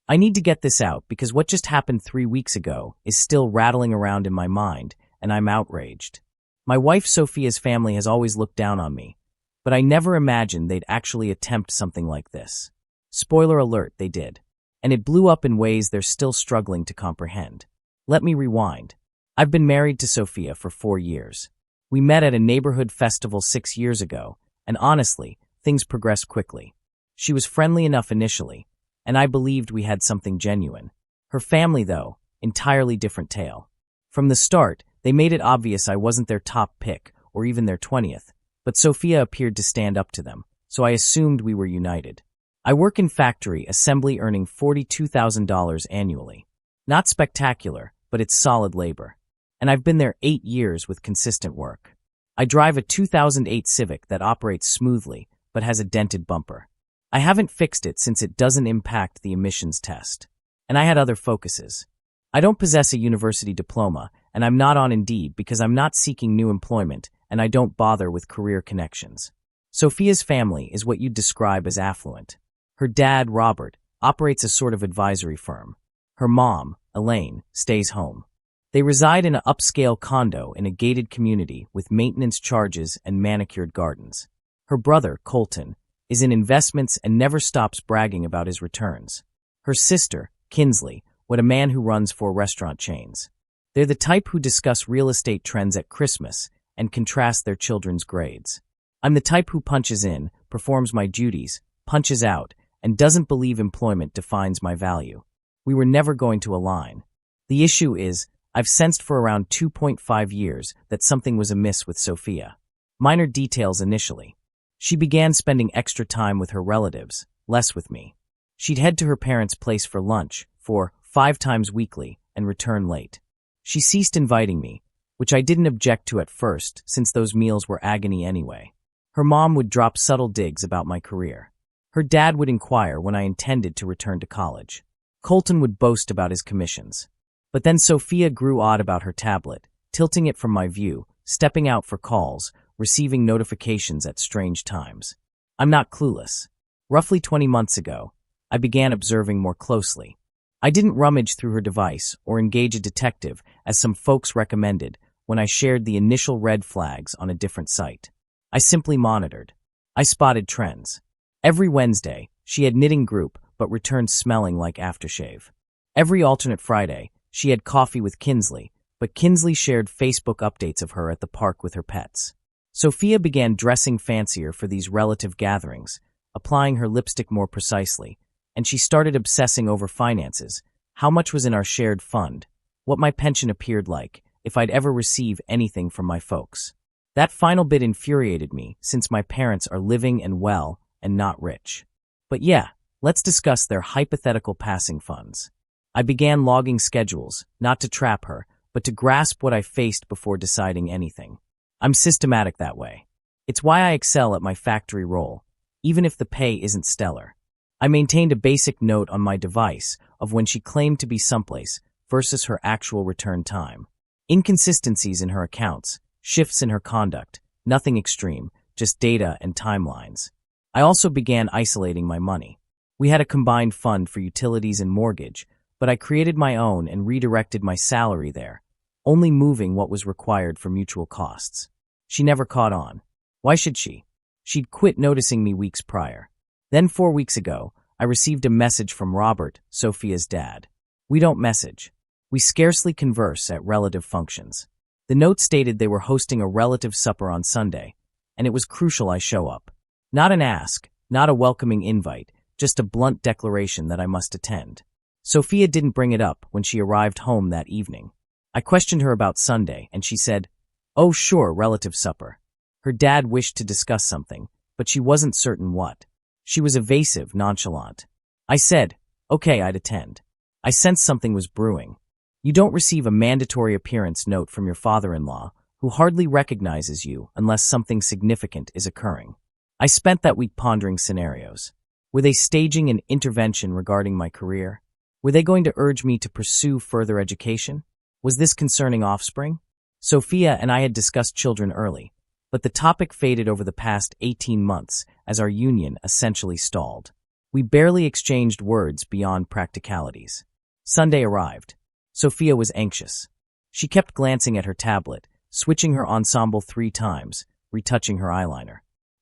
I need to get this out because what just happened 3 weeks ago is still rattling around in my mind, and I'm outraged. My wife Sophia's family has always looked down on me, but I never imagined they'd actually attempt something like this. Spoiler alert, they did. And it blew up in ways they're still struggling to comprehend. Let me rewind. I've been married to Sophia for 4 years. We met at a neighborhood festival 6 years ago, and honestly, things progressed quickly. She was friendly enough initially, and I believed we had something genuine. Her family, though, entirely different tale. From the start, they made it obvious I wasn't their top pick, or even their 20th, but Sophia appeared to stand up to them, so I assumed we were united. I work in factory assembly earning $42,000 annually. Not spectacular, but it's solid labor. And I've been there 8 years with consistent work. I drive a 2008 Civic that operates smoothly, but has a dented bumper. I haven't fixed it since it doesn't impact the emissions test. And I had other focuses. I don't possess a university diploma, and I'm not on Indeed because I'm not seeking new employment, and I don't bother with career connections. Sophia's family is what you'd describe as affluent. Her dad, Robert, operates a sort of advisory firm. Her mom, Elaine, stays home. They reside in an upscale condo in a gated community with maintenance charges and manicured gardens. Her brother, Colton, is in investments and never stops bragging about his returns. Her sister, Kinsley, what a man who runs 4 restaurant chains. They're the type who discuss real estate trends at Christmas and contrast their children's grades. I'm the type who punches in, performs my duties, punches out, and doesn't believe employment defines my value. We were never going to align. The issue is, I've sensed for around 2.5 years that something was amiss with Sophia. Minor details initially. She began spending extra time with her relatives, less with me. She'd head to her parents' place for lunch, 5 times weekly, and return late. She ceased inviting me, which I didn't object to at first since those meals were agony anyway. Her mom would drop subtle digs about my career. Her dad would inquire when I intended to return to college. Colton would boast about his commissions. But then Sophia grew odd about her tablet, tilting it from my view, stepping out for calls, receiving notifications at strange times. I'm not clueless. Roughly 20 months ago, I began observing more closely. I didn't rummage through her device or engage a detective, as some folks recommended, when I shared the initial red flags on a different site. I simply monitored. I spotted trends. Every Wednesday, she had knitting group but returned smelling like aftershave. Every alternate Friday, she had coffee with Kinsley, but Kinsley shared Facebook updates of her at the park with her pets. Sophia began dressing fancier for these relative gatherings, applying her lipstick more precisely, and she started obsessing over finances, how much was in our shared fund, what my pension appeared like, if I'd ever receive anything from my folks. That final bit infuriated me, since my parents are living and well and not rich. But yeah, let's discuss their hypothetical passing funds. I began logging schedules, not to trap her, but to grasp what I faced before deciding anything. I'm systematic that way. It's why I excel at my factory role, even if the pay isn't stellar. I maintained a basic note on my device of when she claimed to be someplace versus her actual return time. Inconsistencies in her accounts, shifts in her conduct, nothing extreme, just data and timelines. I also began isolating my money. We had a combined fund for utilities and mortgage, but I created my own and redirected my salary there, only moving what was required for mutual costs. She never caught on. Why should she? She'd quit noticing me weeks prior. Then 4 weeks ago, I received a message from Robert, Sophia's dad. We don't message. We scarcely converse at relative functions. The note stated they were hosting a relative supper on Sunday, and it was crucial I show up. Not an ask, not a welcoming invite, just a blunt declaration that I must attend. Sophia didn't bring it up when she arrived home that evening. I questioned her about Sunday, and she said, "Oh sure, relative supper." Her dad wished to discuss something, but she wasn't certain what. She was evasive, nonchalant. I said, okay, I'd attend. I sensed something was brewing. You don't receive a mandatory appearance note from your father-in-law, who hardly recognizes you unless something significant is occurring. I spent that week pondering scenarios. Were they staging an intervention regarding my career? Were they going to urge me to pursue further education? Was this concerning offspring? Sophia and I had discussed children early, but the topic faded over the past 18 months as our union essentially stalled. We barely exchanged words beyond practicalities. Sunday arrived. Sophia was anxious. She kept glancing at her tablet, switching her ensemble 3 times, retouching her eyeliner.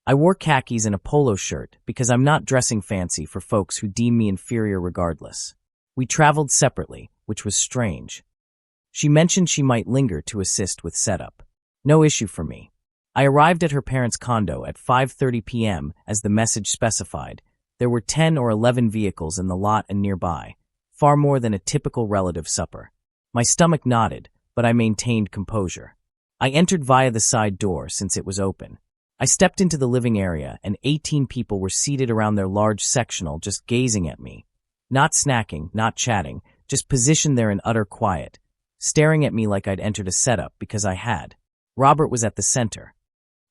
I wore khakis and a polo shirt because I'm not dressing fancy for folks who deem me inferior regardless. We traveled separately, which was strange. She mentioned she might linger to assist with setup. No issue for me. I arrived at her parents' condo at 5:30 p.m. as the message specified. There were 10 or 11 vehicles in the lot and nearby, far more than a typical relative supper. My stomach nodded, but I maintained composure. I entered via the side door since it was open. I stepped into the living area and 18 people were seated around their large sectional just gazing at me. Not snacking, not chatting, just positioned there in utter quiet, staring at me like I'd entered a setup because I had. Robert was at the center.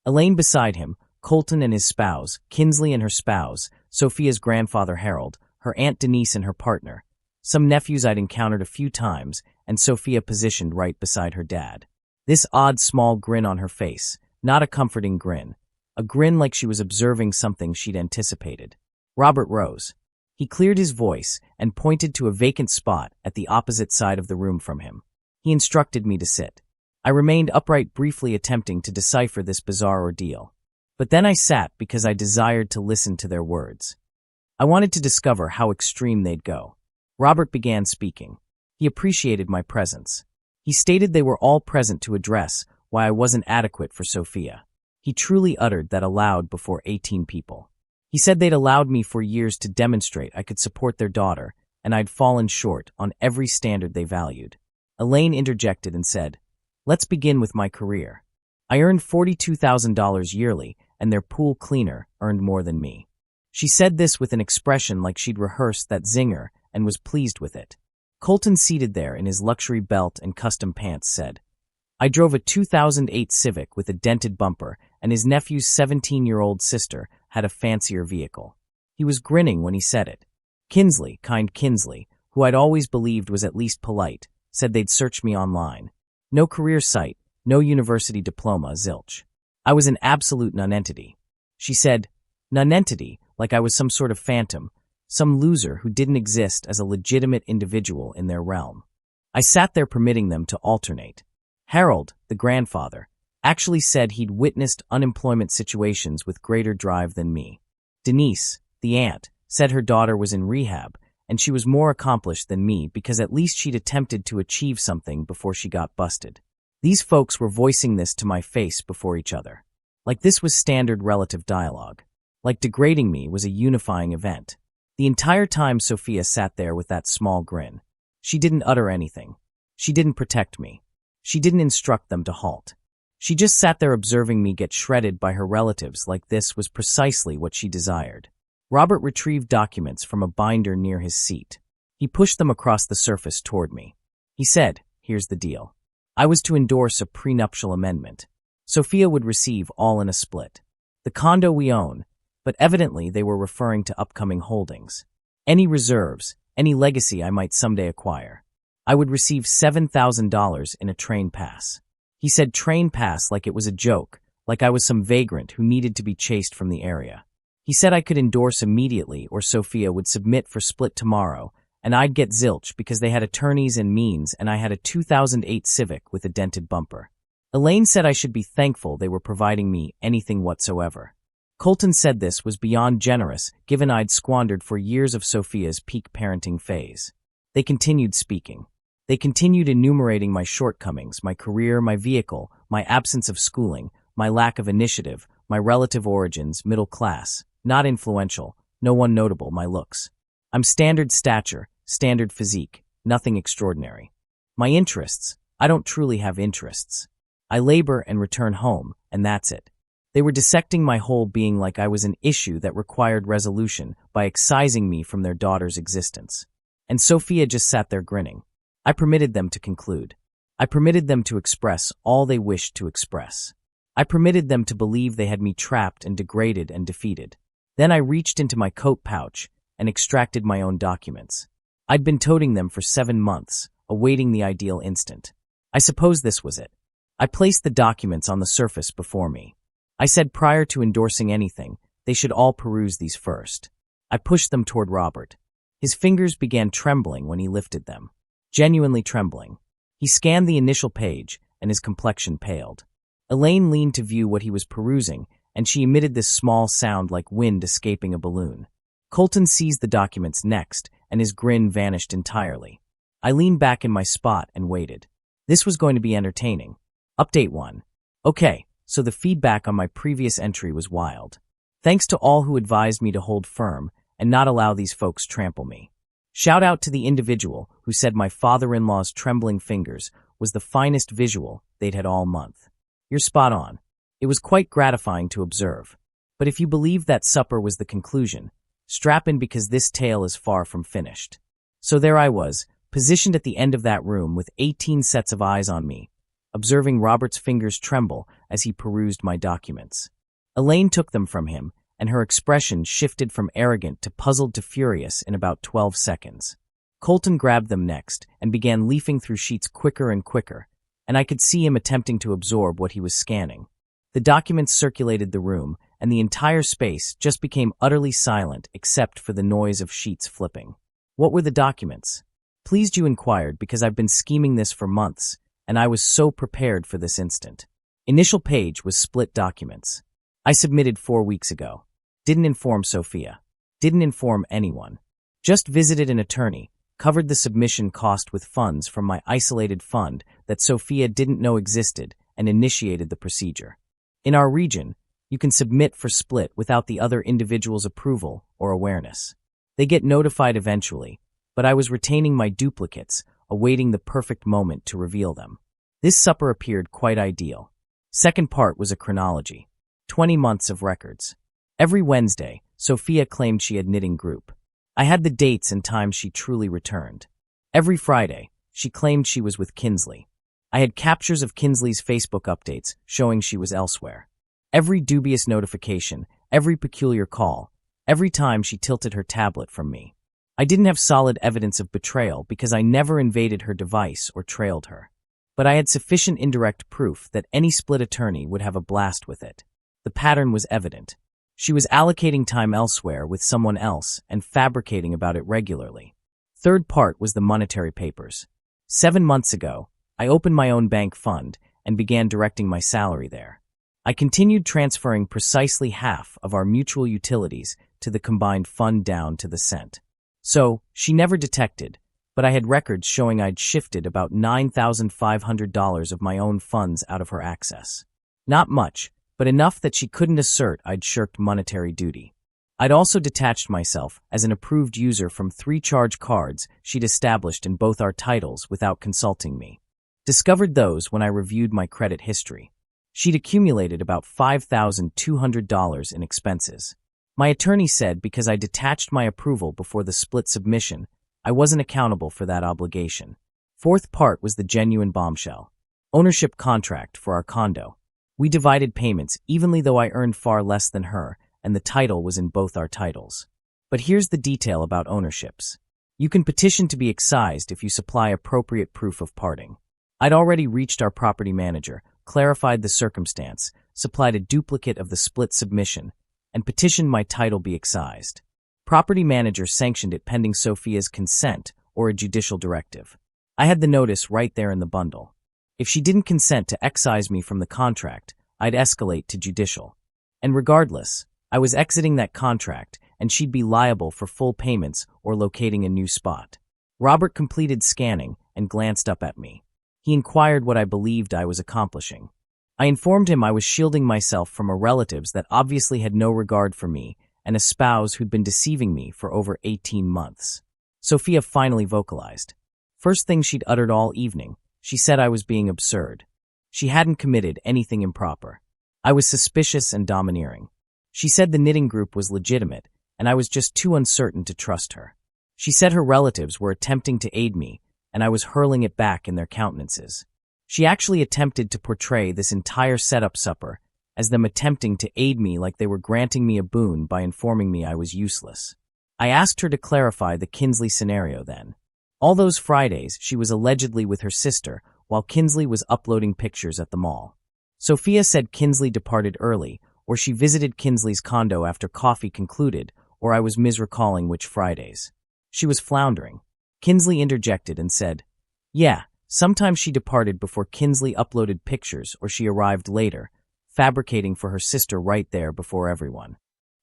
Elaine beside him, Colton and his spouse, Kinsley and her spouse, Sophia's grandfather Harold, her Aunt Denise and her partner, some nephews I'd encountered a few times, and Sophia positioned right beside her dad. This odd small grin on her face, not a comforting grin, a grin like she was observing something she'd anticipated. Robert rose. He cleared his voice and pointed to a vacant spot at the opposite side of the room from him. He instructed me to sit. I remained upright briefly attempting to decipher this bizarre ordeal. But then I sat because I desired to listen to their words. I wanted to discover how extreme they'd go. Robert began speaking. He appreciated my presence. He stated they were all present to address why I wasn't adequate for Sophia. He truly uttered that aloud before 18 people. He said they'd allowed me for years to demonstrate I could support their daughter, and I'd fallen short on every standard they valued. Elaine interjected and said, "Let's begin with my career. I earned $42,000 yearly, and their pool cleaner earned more than me." She said this with an expression like she'd rehearsed that zinger and was pleased with it. Colton, seated there in his luxury belt and custom pants, said, "I drove a 2008 Civic with a dented bumper, and his nephew's 17-year-old sister had a fancier vehicle." He was grinning when he said it. Kinsley, kind Kinsley, who I'd always believed was at least polite, said they'd searched me online. No career site, no university diploma, zilch. I was an absolute nonentity. She said, nonentity, like I was some sort of phantom, some loser who didn't exist as a legitimate individual in their realm. I sat there permitting them to alternate. Harold, the grandfather, actually said he'd witnessed unemployment situations with greater drive than me. Denise, the aunt, said her daughter was in rehab, and she was more accomplished than me because at least she'd attempted to achieve something before she got busted. These folks were voicing this to my face before each other. Like this was standard relative dialogue. Like degrading me was a unifying event. The entire time Sophia sat there with that small grin. She didn't utter anything. She didn't protect me. She didn't instruct them to halt. She just sat there observing me get shredded by her relatives like this was precisely what she desired. Robert retrieved documents from a binder near his seat. He pushed them across the surface toward me. He said, "Here's the deal. I was to endorse a prenuptial amendment. Sophia would receive all in a split. The condo we own, but evidently they were referring to upcoming holdings. Any reserves, any legacy I might someday acquire. I would receive $7,000 in a train pass." He said train pass like it was a joke, like I was some vagrant who needed to be chased from the area. He said I could endorse immediately or Sophia would submit for split tomorrow, and I'd get zilch because they had attorneys and means and I had a 2008 Civic with a dented bumper. Elaine said I should be thankful they were providing me anything whatsoever. Colton said this was beyond generous given I'd squandered for years of Sophia's peak parenting phase. They continued speaking. They continued enumerating my shortcomings, my career, my vehicle, my absence of schooling, my lack of initiative, my relative origins, middle class, not influential, no one notable, my looks. I'm standard stature, standard physique, nothing extraordinary. My interests, I don't truly have interests. I labor and return home, and that's it. They were dissecting my whole being like I was an issue that required resolution by excising me from their daughter's existence. And Sophia just sat there grinning. I permitted them to conclude. I permitted them to express all they wished to express. I permitted them to believe they had me trapped and degraded and defeated. Then I reached into my coat pouch and extracted my own documents. I'd been toting them for 7 months, awaiting the ideal instant. I suppose this was it. I placed the documents on the surface before me. I said prior to endorsing anything, they should all peruse these first. I pushed them toward Robert. His fingers began trembling when he lifted them. Genuinely trembling. He scanned the initial page, and his complexion paled. Elaine leaned to view what he was perusing, and she emitted this small sound like wind escaping a balloon. Colton seized the documents next, and his grin vanished entirely. I leaned back in my spot and waited. This was going to be entertaining. Update 1. Okay, so the feedback on my previous entry was wild. Thanks to all who advised me to hold firm and not allow these folks trample me. Shout out to the individual who said my father-in-law's trembling fingers was the finest visual they'd had all month. You're spot on. It was quite gratifying to observe. But if you believe that supper was the conclusion, strap in because this tale is far from finished. So there I was, positioned at the end of that room with 18 sets of eyes on me, observing Robert's fingers tremble as he perused my documents. Elaine took them from him, and her expression shifted from arrogant to puzzled to furious in about 12 seconds. Colton grabbed them next and began leafing through sheets quicker and quicker, and I could see him attempting to absorb what he was scanning. The documents circulated the room, and the entire space just became utterly silent except for the noise of sheets flipping. What were the documents? Pleased you inquired because I've been scheming this for months, and I was so prepared for this instant. Initial page was split documents. I submitted 4 weeks ago. Didn't inform Sophia. Didn't inform anyone. Just visited an attorney, covered the submission cost with funds from my isolated fund that Sophia didn't know existed, and initiated the procedure. In our region, you can submit for split without the other individual's approval or awareness. They get notified eventually, but I was retaining my duplicates, awaiting the perfect moment to reveal them. This supper appeared quite ideal. Second part was a chronology. 20 months of records. Every Wednesday, Sophia claimed she had knitting group. I had the dates and times she truly returned. Every Friday, she claimed she was with Kinsley. I had captures of Kinsley's Facebook updates showing she was elsewhere. Every dubious notification, every peculiar call, every time she tilted her tablet from me. I didn't have solid evidence of betrayal because I never invaded her device or trailed her. But I had sufficient indirect proof that any split attorney would have a blast with it. The pattern was evident. She was allocating time elsewhere with someone else and fabricating about it regularly. Third part was the monetary papers. 7 months ago, I opened my own bank fund and began directing my salary there. I continued transferring precisely half of our mutual utilities to the combined fund down to the cent. So, she never detected, but I had records showing I'd shifted about $9,500 of my own funds out of her access. Not much, but enough that she couldn't assert I'd shirked monetary duty. I'd also detached myself as an approved user from 3 charge cards she'd established in both our titles without consulting me. Discovered those when I reviewed my credit history. She'd accumulated about $5,200 in expenses. My attorney said because I detached my approval before the split submission, I wasn't accountable for that obligation. Fourth part was the genuine bombshell. Ownership contract for our condo. We divided payments evenly though I earned far less than her, and the title was in both our titles. But here's the detail about ownerships. You can petition to be excised if you supply appropriate proof of parting. I'd already reached our property manager, clarified the circumstance, supplied a duplicate of the split submission, and petitioned my title be excised. Property manager sanctioned it pending Sophia's consent or a judicial directive. I had the notice right there in the bundle. If she didn't consent to excise me from the contract, I'd escalate to judicial. And regardless, I was exiting that contract, and she'd be liable for full payments or locating a new spot. Robert completed scanning and glanced up at me. He inquired what I believed I was accomplishing. I informed him I was shielding myself from a relatives that obviously had no regard for me and a spouse who'd been deceiving me for over 18 months. Sophia finally vocalized. First thing she'd uttered all evening, she said I was being absurd. She hadn't committed anything improper. I was suspicious and domineering. She said the knitting group was legitimate, and I was just too uncertain to trust her. She said her relatives were attempting to aid me, and I was hurling it back in their countenances. She actually attempted to portray this entire setup supper as them attempting to aid me like they were granting me a boon by informing me I was useless. I asked her to clarify the Kinsley scenario then. All those Fridays, she was allegedly with her sister, while Kinsley was uploading pictures at the mall. Sophia said Kinsley departed early, or she visited Kinsley's condo after coffee concluded, or I was misrecalling which Fridays. She was floundering. Kinsley interjected and said, "Yeah, sometimes she departed before Kinsley uploaded pictures or she arrived later, fabricating for her sister right there before everyone."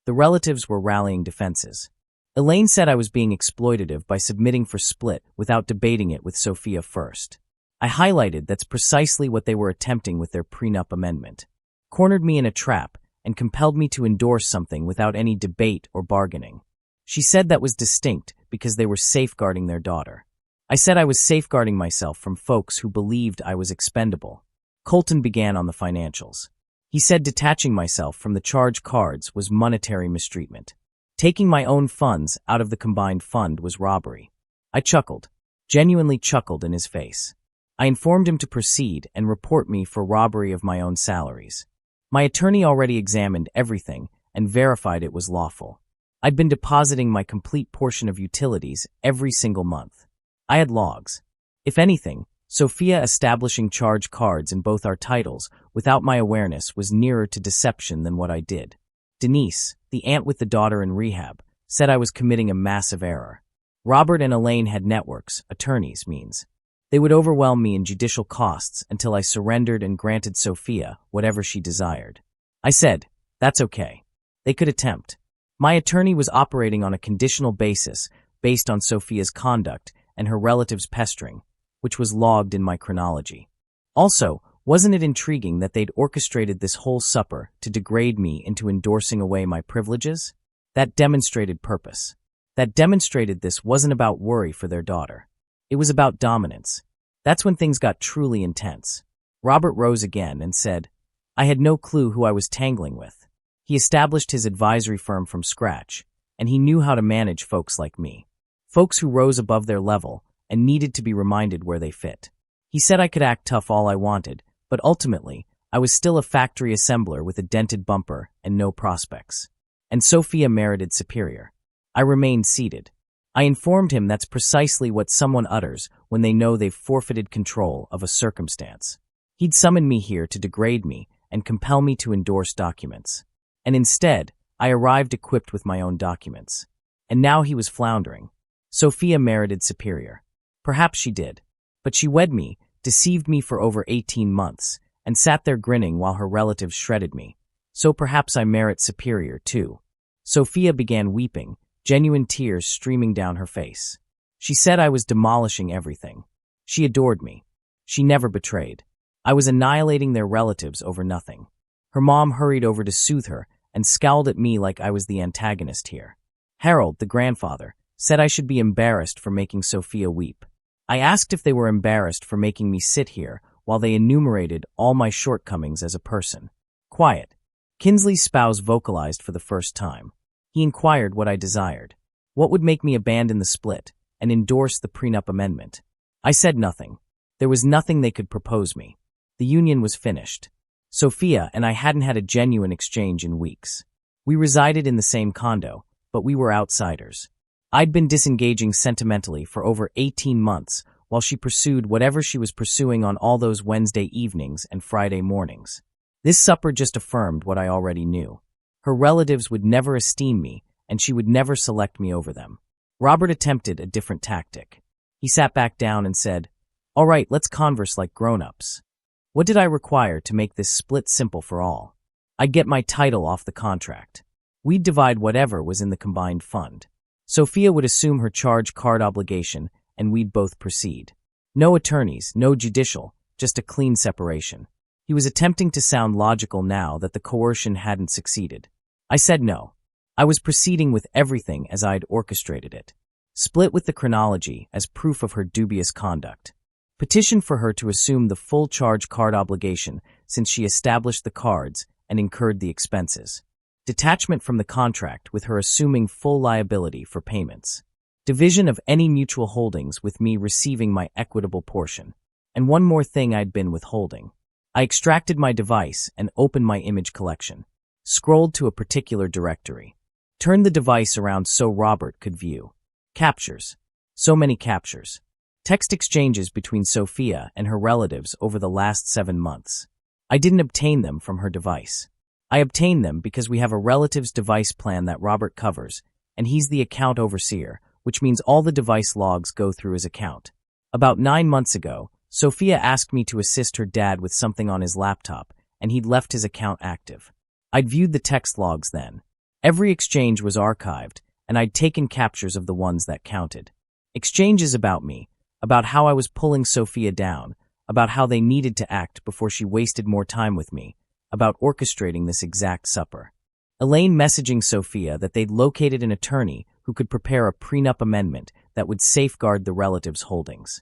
The relatives were rallying defenses. Elaine said I was being exploitative by submitting for split without debating it with Sophia first. I highlighted that's precisely what they were attempting with their prenup amendment. Cornered me in a trap and compelled me to endorse something without any debate or bargaining. She said that was distinct because they were safeguarding their daughter. I said I was safeguarding myself from folks who believed I was expendable. Colton began on the financials. He said detaching myself from the charge cards was monetary mistreatment. Taking my own funds out of the combined fund was robbery. I chuckled, genuinely chuckled in his face. I informed him to proceed and report me for robbery of my own salaries. My attorney already examined everything and verified it was lawful. I'd been depositing my complete portion of utilities every single month. I had logs. If anything, Sophia establishing charge cards in both our titles without my awareness was nearer to deception than what I did. Denise, the aunt with the daughter in rehab, said I was committing a massive error. Robert and Elaine had networks, attorneys means. They would overwhelm me in judicial costs until I surrendered and granted Sophia whatever she desired. I said, that's okay. They could attempt. My attorney was operating on a conditional basis based on Sophia's conduct and her relatives' pestering, which was logged in my chronology. Also, wasn't it intriguing that they'd orchestrated this whole supper to degrade me into endorsing away my privileges? That demonstrated purpose. That demonstrated this wasn't about worry for their daughter. It was about dominance. That's when things got truly intense. Robert rose again and said, I had no clue who I was tangling with. He established his advisory firm from scratch, and he knew how to manage folks like me. Folks who rose above their level and needed to be reminded where they fit. He said I could act tough all I wanted, but ultimately, I was still a factory assembler with a dented bumper and no prospects. And Sophia merited superior. I remained seated. I informed him that's precisely what someone utters when they know they've forfeited control of a circumstance. He'd summoned me here to degrade me and compel me to endorse documents. And instead, I arrived equipped with my own documents. And now he was floundering. Sophia merited superior. Perhaps she did. But she wed me, deceived me for over 18 months, and sat there grinning while her relatives shredded me. So perhaps I merit superior, too. Sophia began weeping, genuine tears streaming down her face. She said I was demolishing everything. She adored me. She never betrayed. I was annihilating their relatives over nothing. Her mom hurried over to soothe her and scowled at me like I was the antagonist here. Harold, the grandfather, said I should be embarrassed for making Sophia weep. I asked if they were embarrassed for making me sit here while they enumerated all my shortcomings as a person. Quiet. Kinsley's spouse vocalized for the first time. He inquired what I desired. What would make me abandon the split and endorse the prenup amendment? I said nothing. There was nothing they could propose me. The union was finished. Sophia and I hadn't had a genuine exchange in weeks. We resided in the same condo, but we were outsiders. I'd been disengaging sentimentally for over 18 months while she pursued whatever she was pursuing on all those Wednesday evenings and Friday mornings. This supper just affirmed what I already knew. Her relatives would never esteem me, and she would never select me over them. Robert attempted a different tactic. He sat back down and said, All right, let's converse like grown-ups. What did I require to make this split simple for all? I'd get my title off the contract. We'd divide whatever was in the combined fund. Sophia would assume her charge card obligation, and we'd both proceed. No attorneys, no judicial, just a clean separation. He was attempting to sound logical now that the coercion hadn't succeeded. I said no. I was proceeding with everything as I'd orchestrated it. Split with the chronology as proof of her dubious conduct. Petition for her to assume the full charge card obligation since she established the cards and incurred the expenses. Detachment from the contract with her assuming full liability for payments. Division of any mutual holdings with me receiving my equitable portion. And one more thing I'd been withholding. I extracted my device and opened my image collection. Scrolled to a particular directory. Turned the device around so Robert could view. Captures. So many captures. Text exchanges between Sophia and her relatives over the last 7 months. I didn't obtain them from her device. I obtained them because we have a relative's device plan that Robert covers, and he's the account overseer, which means all the device logs go through his account. About 9 months ago, Sophia asked me to assist her dad with something on his laptop, and he'd left his account active. I'd viewed the text logs then. Every exchange was archived, and I'd taken captures of the ones that counted. Exchanges about me, about how I was pulling Sophia down, about how they needed to act before she wasted more time with me, about orchestrating this exact supper. Elaine messaging Sophia that they'd located an attorney who could prepare a prenup amendment that would safeguard the relatives' holdings.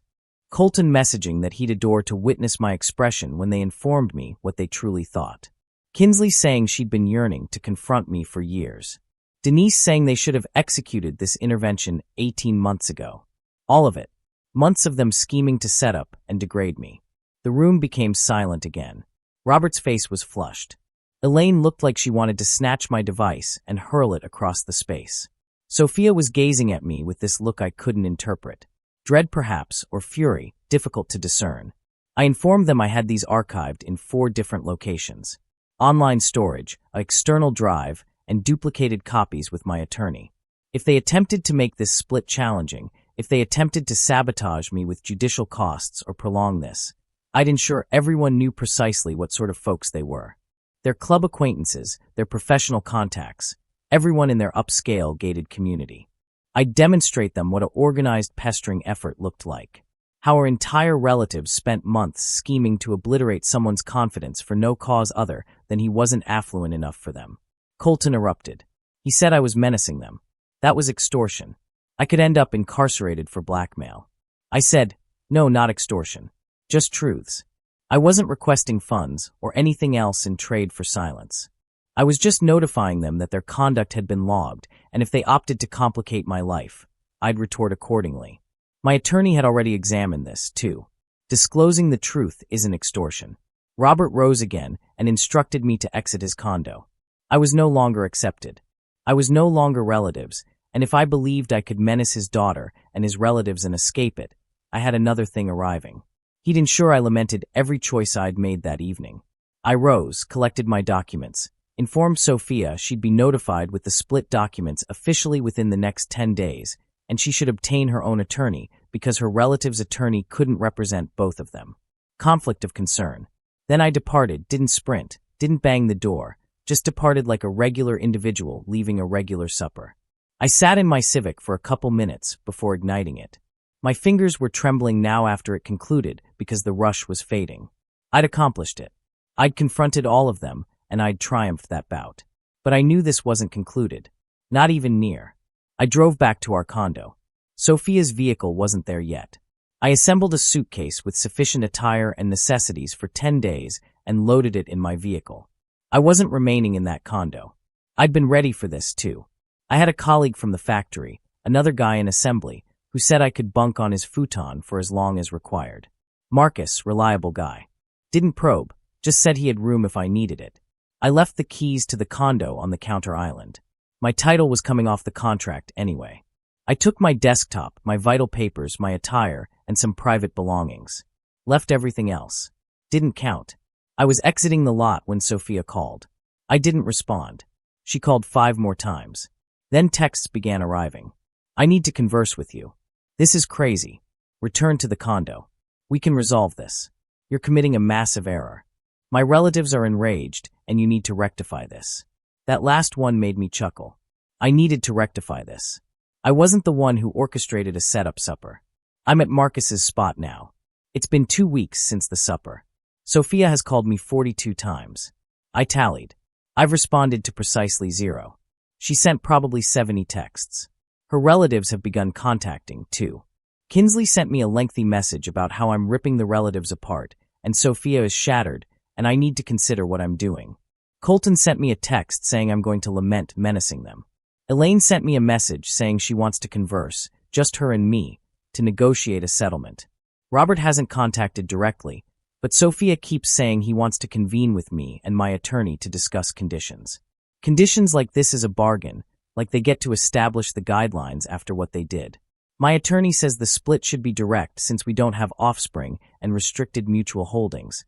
Colton messaging that he'd adore to witness my expression when they informed me what they truly thought. Kinsley saying she'd been yearning to confront me for years. Denise saying they should have executed this intervention 18 months ago. All of it. Months of them scheming to set up and degrade me. The room became silent again. Robert's face was flushed. Elaine looked like she wanted to snatch my device and hurl it across the space. Sophia was gazing at me with this look I couldn't interpret. Dread perhaps, or fury, difficult to discern. I informed them I had these archived in 4 different locations. Online storage, an external drive, and duplicated copies with my attorney. If they attempted to make this split challenging, if they attempted to sabotage me with judicial costs or prolong this, I'd ensure everyone knew precisely what sort of folks they were. Their club acquaintances, their professional contacts, everyone in their upscale gated community. I'd demonstrate them what an organized pestering effort looked like. How our entire relatives spent months scheming to obliterate someone's confidence for no cause other than he wasn't affluent enough for them. Colton erupted. He said I was menacing them. That was extortion. I could end up incarcerated for blackmail. I said, no, not extortion. Just truths. I wasn't requesting funds or anything else in trade for silence. I was just notifying them that their conduct had been logged, and if they opted to complicate my life, I'd retort accordingly. My attorney had already examined this, too. Disclosing the truth isn't extortion. Robert rose again and instructed me to exit his condo. I was no longer accepted. I was no longer relatives, and if I believed I could menace his daughter and his relatives and escape it, I had another thing arriving. He'd ensure I lamented every choice I'd made that evening. I rose, collected my documents, informed Sophia she'd be notified with the split documents officially within the next 10 days, and she should obtain her own attorney because her relative's attorney couldn't represent both of them. Conflict of concern. Then I departed, didn't sprint, didn't bang the door, just departed like a regular individual leaving a regular supper. I sat in my Civic for a couple minutes before igniting it. My fingers were trembling now after it concluded because the rush was fading. I'd accomplished it. I'd confronted all of them, and I'd triumphed that bout. But I knew this wasn't concluded. Not even near. I drove back to our condo. Sophia's vehicle wasn't there yet. I assembled a suitcase with sufficient attire and necessities for 10 days and loaded it in my vehicle. I wasn't remaining in that condo. I'd been ready for this, too. I had a colleague from the factory, another guy in assembly, who said I could bunk on his futon for as long as required. Marcus, reliable guy. Didn't probe, just said he had room if I needed it. I left the keys to the condo on the counter island. My title was coming off the contract anyway. I took my desktop, my vital papers, my attire, and some private belongings. Left everything else. Didn't count. I was exiting the lot when Sophia called. I didn't respond. She called 5 more times. Then texts began arriving. I need to converse with you. This is crazy. Return to the condo. We can resolve this. You're committing a massive error. My relatives are enraged, and you need to rectify this. That last one made me chuckle. I needed to rectify this. I wasn't the one who orchestrated a setup supper. I'm at Marcus's spot now. It's been 2 weeks since the supper. Sophia has called me 42 times. I tallied. I've responded to precisely 0. She sent probably 70 texts. Her relatives have begun contacting, too. Kinsley sent me a lengthy message about how I'm ripping the relatives apart, and Sophia is shattered, and I need to consider what I'm doing. Colton sent me a text saying I'm going to lament menacing them. Elaine sent me a message saying she wants to converse, just her and me, to negotiate a settlement. Robert hasn't contacted directly, but Sophia keeps saying he wants to convene with me and my attorney to discuss conditions. Conditions like this is a bargain, like they get to establish the guidelines after what they did. My attorney says the split should be direct since we don't have offspring and restricted mutual holdings,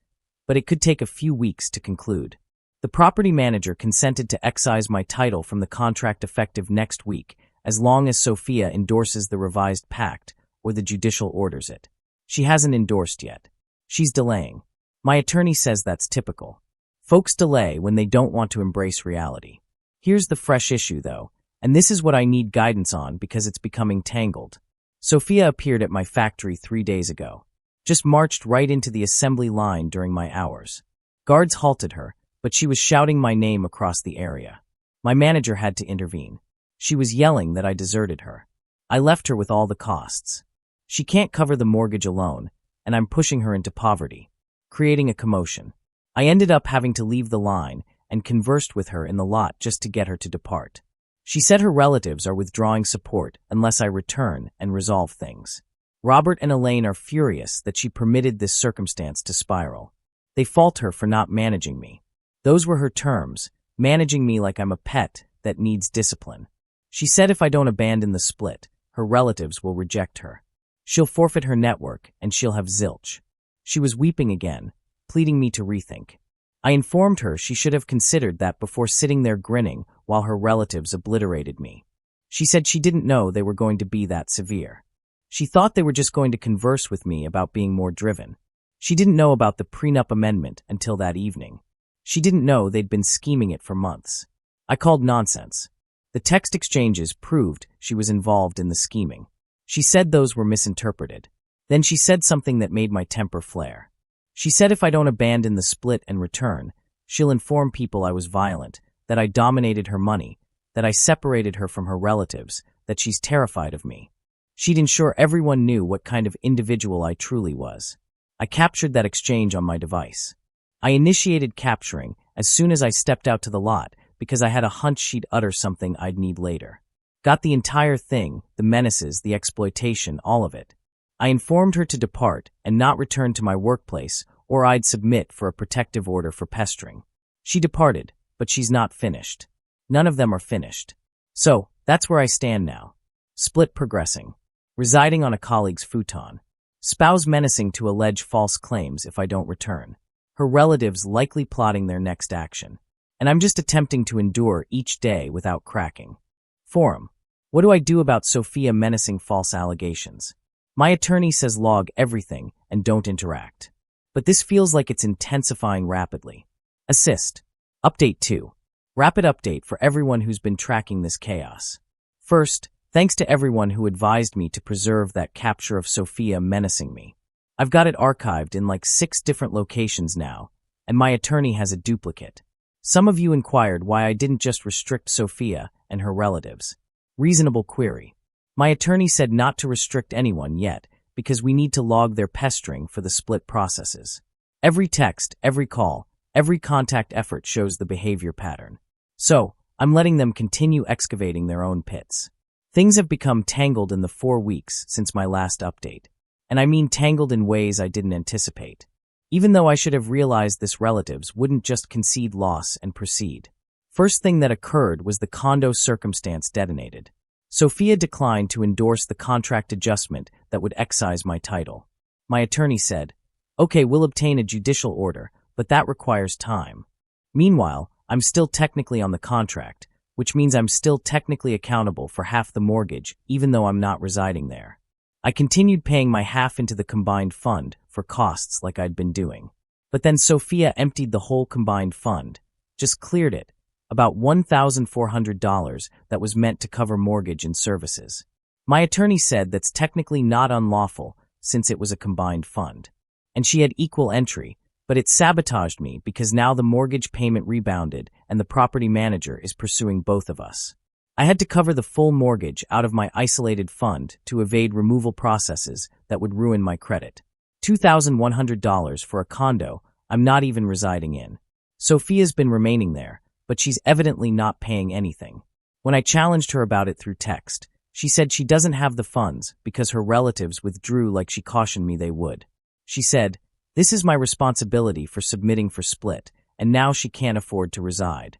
but it could take a few weeks to conclude. The property manager consented to excise my title from the contract effective next week, as long as Sophia endorses the revised pact or the judicial orders it. She hasn't endorsed yet. She's delaying. My attorney says that's typical. Folks delay when they don't want to embrace reality. Here's the fresh issue, though, and this is what I need guidance on because it's becoming tangled. Sophia appeared at my factory 3 days ago. Just marched right into the assembly line during my hours. Guards halted her, but she was shouting my name across the area. My manager had to intervene. She was yelling that I deserted her. I left her with all the costs. She can't cover the mortgage alone, and I'm pushing her into poverty, creating a commotion. I ended up having to leave the line and conversed with her in the lot just to get her to depart. She said her relatives are withdrawing support unless I return and resolve things. Robert and Elaine are furious that she permitted this circumstance to spiral. They fault her for not managing me. Those were her terms, managing me like I'm a pet that needs discipline. She said if I don't abandon the split, her relatives will reject her. She'll forfeit her network and she'll have zilch. She was weeping again, pleading me to rethink. I informed her she should have considered that before sitting there grinning while her relatives obliterated me. She said she didn't know they were going to be that severe. She thought they were just going to converse with me about being more driven. She didn't know about the prenup amendment until that evening. She didn't know they'd been scheming it for months. I called nonsense. The text exchanges proved she was involved in the scheming. She said those were misinterpreted. Then she said something that made my temper flare. She said if I don't abandon the split and return, she'll inform people I was violent, that I dominated her money, that I separated her from her relatives, that she's terrified of me. She'd ensure everyone knew what kind of individual I truly was. I captured that exchange on my device. I initiated capturing as soon as I stepped out to the lot because I had a hunch she'd utter something I'd need later. Got the entire thing, the menaces, the exploitation, all of it. I informed her to depart and not return to my workplace or I'd submit for a protective order for pestering. She departed, but she's not finished. None of them are finished. So, that's where I stand now. Split progressing. Residing on a colleague's futon. Spouse menacing to allege false claims if I don't return. Her relatives likely plotting their next action. And I'm just attempting to endure each day without cracking. Forum. What do I do about Sophia menacing false allegations? My attorney says log everything and don't interact. But this feels like it's intensifying rapidly. Assist. Update 2. Rapid update for everyone who's been tracking this chaos. First, thanks to everyone who advised me to preserve that capture of Sophia menacing me. I've got it archived in like 6 different locations now, and my attorney has a duplicate. Some of you inquired why I didn't just restrict Sophia and her relatives. Reasonable query. My attorney said not to restrict anyone yet because we need to log their pestering for the split processes. Every text, every call, every contact effort shows the behavior pattern. So, I'm letting them continue excavating their own pits. Things have become tangled in the 4 weeks since my last update. And I mean tangled in ways I didn't anticipate. Even though I should have realized this relatives wouldn't just concede loss and proceed. First thing that occurred was the condo circumstance detonated. Sophia declined to endorse the contract adjustment that would excise my title. My attorney said, okay, we'll obtain a judicial order, but that requires time. Meanwhile, I'm still technically on the contract, which means I'm still technically accountable for half the mortgage, even though I'm not residing there. I continued paying my half into the combined fund for costs like I'd been doing. But then Sophia emptied the whole combined fund, just cleared it, about $1,400 that was meant to cover mortgage and services. My attorney said that's technically not unlawful since it was a combined fund. And she had equal entry, but it sabotaged me because now the mortgage payment rebounded and the property manager is pursuing both of us. I had to cover the full mortgage out of my isolated fund to evade removal processes that would ruin my credit. $2,100 for a condo I'm not even residing in. Sophia's been remaining there, but she's evidently not paying anything. When I challenged her about it through text, she said she doesn't have the funds because her relatives withdrew like she cautioned me they would. She said, this is my responsibility for submitting for split, and now she can't afford to reside.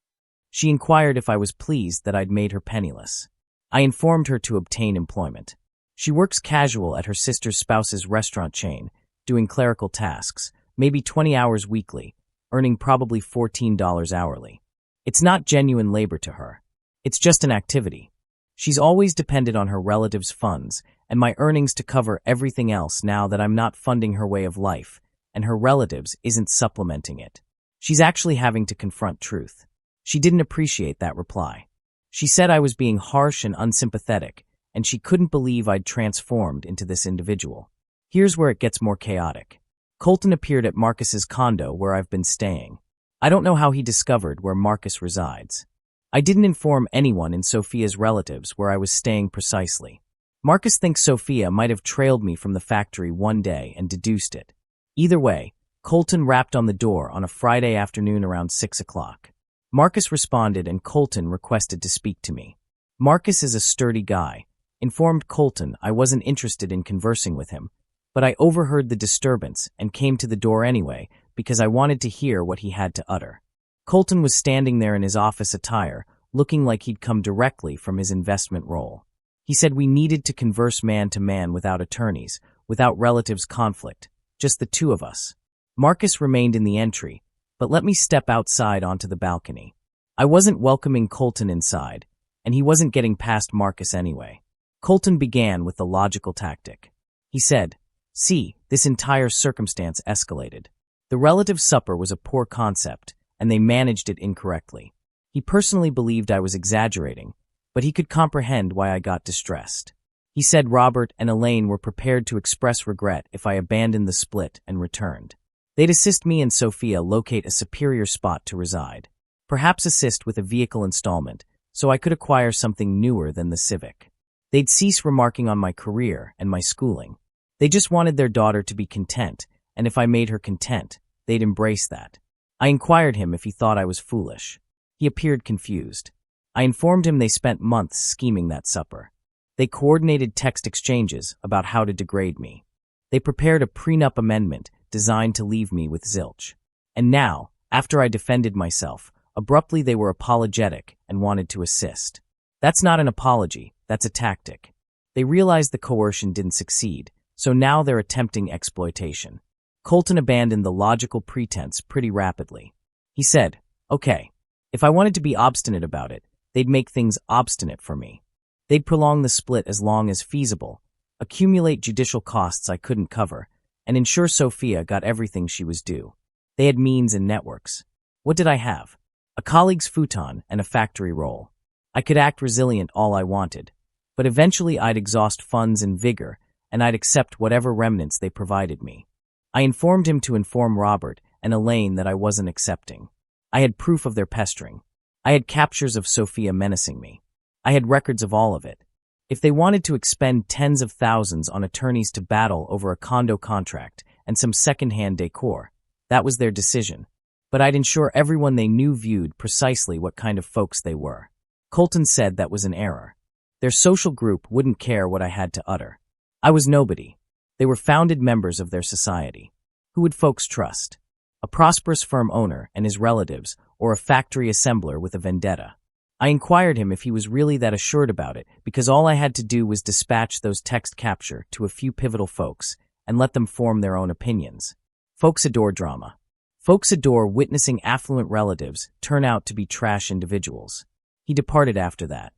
She inquired if I was pleased that I'd made her penniless. I informed her to obtain employment. She works casual at her sister's spouse's restaurant chain, doing clerical tasks, maybe 20 hours weekly, earning probably $14 hourly. It's not genuine labor to her. It's just an activity. She's always depended on her relatives' funds and my earnings to cover everything else now that I'm not funding her way of life, and her relatives isn't supplementing it. She's actually having to confront truth. She didn't appreciate that reply. She said I was being harsh and unsympathetic, and she couldn't believe I'd transformed into this individual. Here's where it gets more chaotic. Colton appeared at Marcus's condo where I've been staying. I don't know how he discovered where Marcus resides. I didn't inform anyone in Sophia's relatives where I was staying precisely. Marcus thinks Sophia might have trailed me from the factory one day and deduced it. Either way, Colton rapped on the door on a Friday afternoon around 6 o'clock. Marcus responded and Colton requested to speak to me. Marcus is a sturdy guy. Informed Colton I wasn't interested in conversing with him, but I overheard the disturbance and came to the door anyway because I wanted to hear what he had to utter. Colton was standing there in his office attire, looking like he'd come directly from his investment role. He said we needed to converse man to man without attorneys, without relatives' conflict, just the two of us. Marcus remained in the entry, but let me step outside onto the balcony. I wasn't welcoming Colton inside, and he wasn't getting past Marcus anyway. Colton began with the logical tactic. He said, "See, this entire circumstance escalated. The relative supper was a poor concept, and they managed it incorrectly. He personally believed I was exaggerating, but he could comprehend why I got distressed. He said Robert and Elaine were prepared to express regret if I abandoned the split and returned. They'd assist me and Sophia locate a superior spot to reside, perhaps assist with a vehicle installment, so I could acquire something newer than the Civic. They'd cease remarking on my career and my schooling. They just wanted their daughter to be content, and if I made her content, they'd embrace that. I inquired him if he thought I was foolish. He appeared confused. I informed him they spent months scheming that supper. They coordinated text exchanges about how to degrade me. They prepared a prenup amendment designed to leave me with zilch. And now, after I defended myself, abruptly they were apologetic and wanted to assist. That's not an apology, that's a tactic. They realized the coercion didn't succeed, so now they're attempting exploitation. Colton abandoned the logical pretense pretty rapidly. He said, okay, if I wanted to be obstinate about it, they'd make things obstinate for me. They'd prolong the split as long as feasible, accumulate judicial costs I couldn't cover, and ensure Sophia got everything she was due. They had means and networks. What did I have? A colleague's futon and a factory role. I could act resilient all I wanted, but eventually I'd exhaust funds and vigor, and I'd accept whatever remnants they provided me. I informed him to inform Robert and Elaine that I wasn't accepting. I had proof of their pestering. I had captures of Sophia menacing me. I had records of all of it. If they wanted to expend tens of thousands on attorneys to battle over a condo contract and some second-hand decor, that was their decision. But I'd ensure everyone they knew viewed precisely what kind of folks they were. Colton said that was an error. Their social group wouldn't care what I had to utter. I was nobody. They were founded members of their society. Who would folks trust? A prosperous firm owner and his relatives, or a factory assembler with a vendetta? I inquired him if he was really that assured about it, because all I had to do was dispatch those text capture to a few pivotal folks and let them form their own opinions. Folks adore drama. Folks adore witnessing affluent relatives turn out to be trash individuals. He departed after that.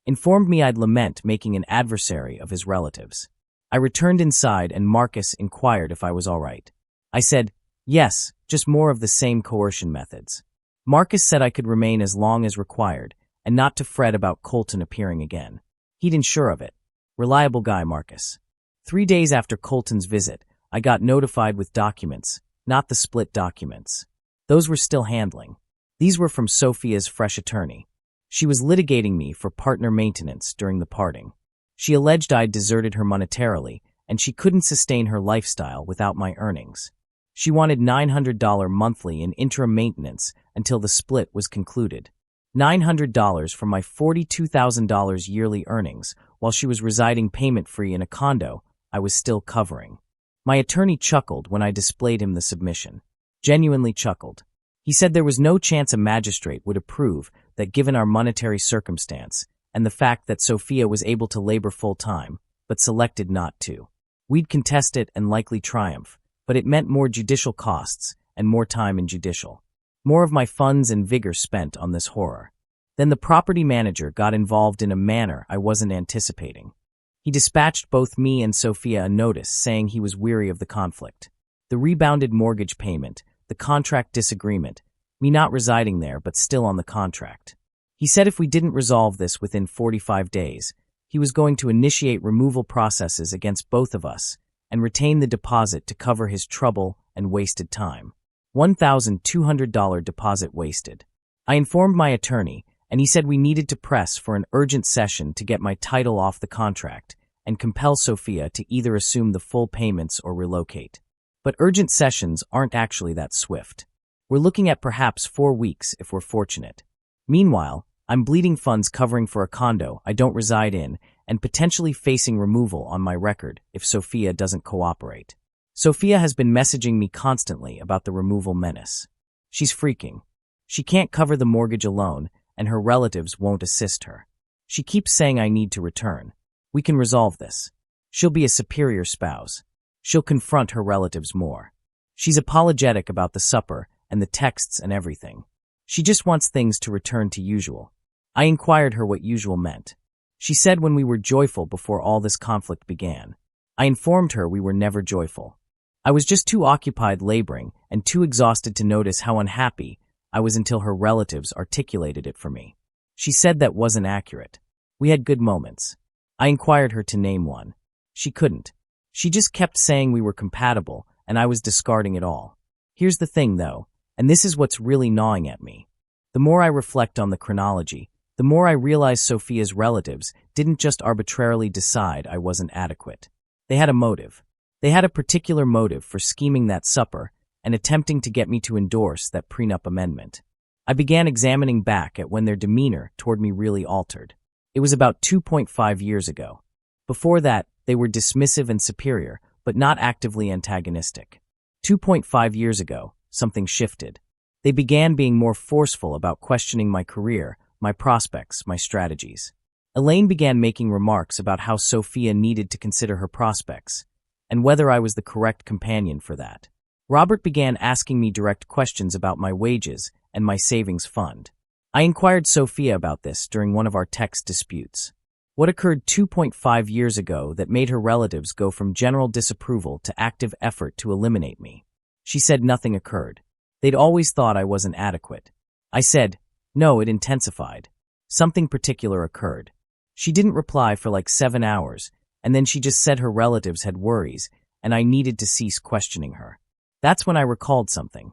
Informed me I'd lament making an adversary of his relatives. I returned inside and Marcus inquired if I was all right. I said, yes, just more of the same coercion methods. Marcus said I could remain as long as required, and not to fret about Colton appearing again. He'd ensure of it. Reliable guy, Marcus. 3 days after Colton's visit, I got notified with documents, not the split documents. Those were still handling. These were from Sophia's fresh attorney. She was litigating me for partner maintenance during the parting. She alleged I'd deserted her monetarily, and she couldn't sustain her lifestyle without my earnings. She wanted $900 monthly in interim maintenance until the split was concluded. $900 from my $42,000 yearly earnings, while she was residing payment-free in a condo I was still covering. My attorney chuckled when I displayed him the submission. Genuinely chuckled. He said there was no chance a magistrate would approve that given our monetary circumstance and the fact that Sophia was able to labor full-time, but selected not to. We'd contest it and likely triumph, but it meant more judicial costs and more time in judicial. More of my funds and vigor spent on this horror. Then the property manager got involved in a manner I wasn't anticipating. He dispatched both me and Sophia a notice saying he was weary of the conflict. The rebounded mortgage payment, the contract disagreement, me not residing there but still on the contract. He said if we didn't resolve this within 45 days, he was going to initiate removal processes against both of us and retain the deposit to cover his trouble and wasted time. $1,200 deposit wasted. I informed my attorney, and he said we needed to press for an urgent session to get my title off the contract and compel Sophia to either assume the full payments or relocate. But urgent sessions aren't actually that swift. We're looking at perhaps 4 weeks if we're fortunate. Meanwhile, I'm bleeding funds covering for a condo I don't reside in and potentially facing removal on my record if Sophia doesn't cooperate. Sophia has been messaging me constantly about the removal menace. She's freaking. She can't cover the mortgage alone, and her relatives won't assist her. She keeps saying I need to return. We can resolve this. She'll be a superior spouse. She'll confront her relatives more. She's apologetic about the supper and the texts and everything. She just wants things to return to usual. I inquired her what usual meant. She said when we were joyful before all this conflict began. I informed her we were never joyful. I was just too occupied laboring and too exhausted to notice how unhappy I was until her relatives articulated it for me. She said that wasn't accurate. We had good moments. I inquired her to name one. She couldn't. She just kept saying we were compatible and I was discarding it all. Here's the thing though, and this is what's really gnawing at me. The more I reflect on the chronology, the more I realize Sophia's relatives didn't just arbitrarily decide I wasn't adequate. They had a motive. They had a particular motive for scheming that supper and attempting to get me to endorse that prenup amendment. I began examining back at when their demeanor toward me really altered. It was about 2.5 years ago. Before that, they were dismissive and superior, but not actively antagonistic. 2.5 years ago, something shifted. They began being more forceful about questioning my career, my prospects, my strategies. Elaine began making remarks about how Sophia needed to consider her prospects, and whether I was the correct companion for that. Robert began asking me direct questions about my wages and my savings fund. I inquired Sophia about this during one of our text disputes. What occurred 2.5 years ago that made her relatives go from general disapproval to active effort to eliminate me? She said nothing occurred. They'd always thought I wasn't adequate. I said, no, it intensified. Something particular occurred. She didn't reply for like 7 hours, and then she just said her relatives had worries, and I needed to cease questioning her. That's when I recalled something.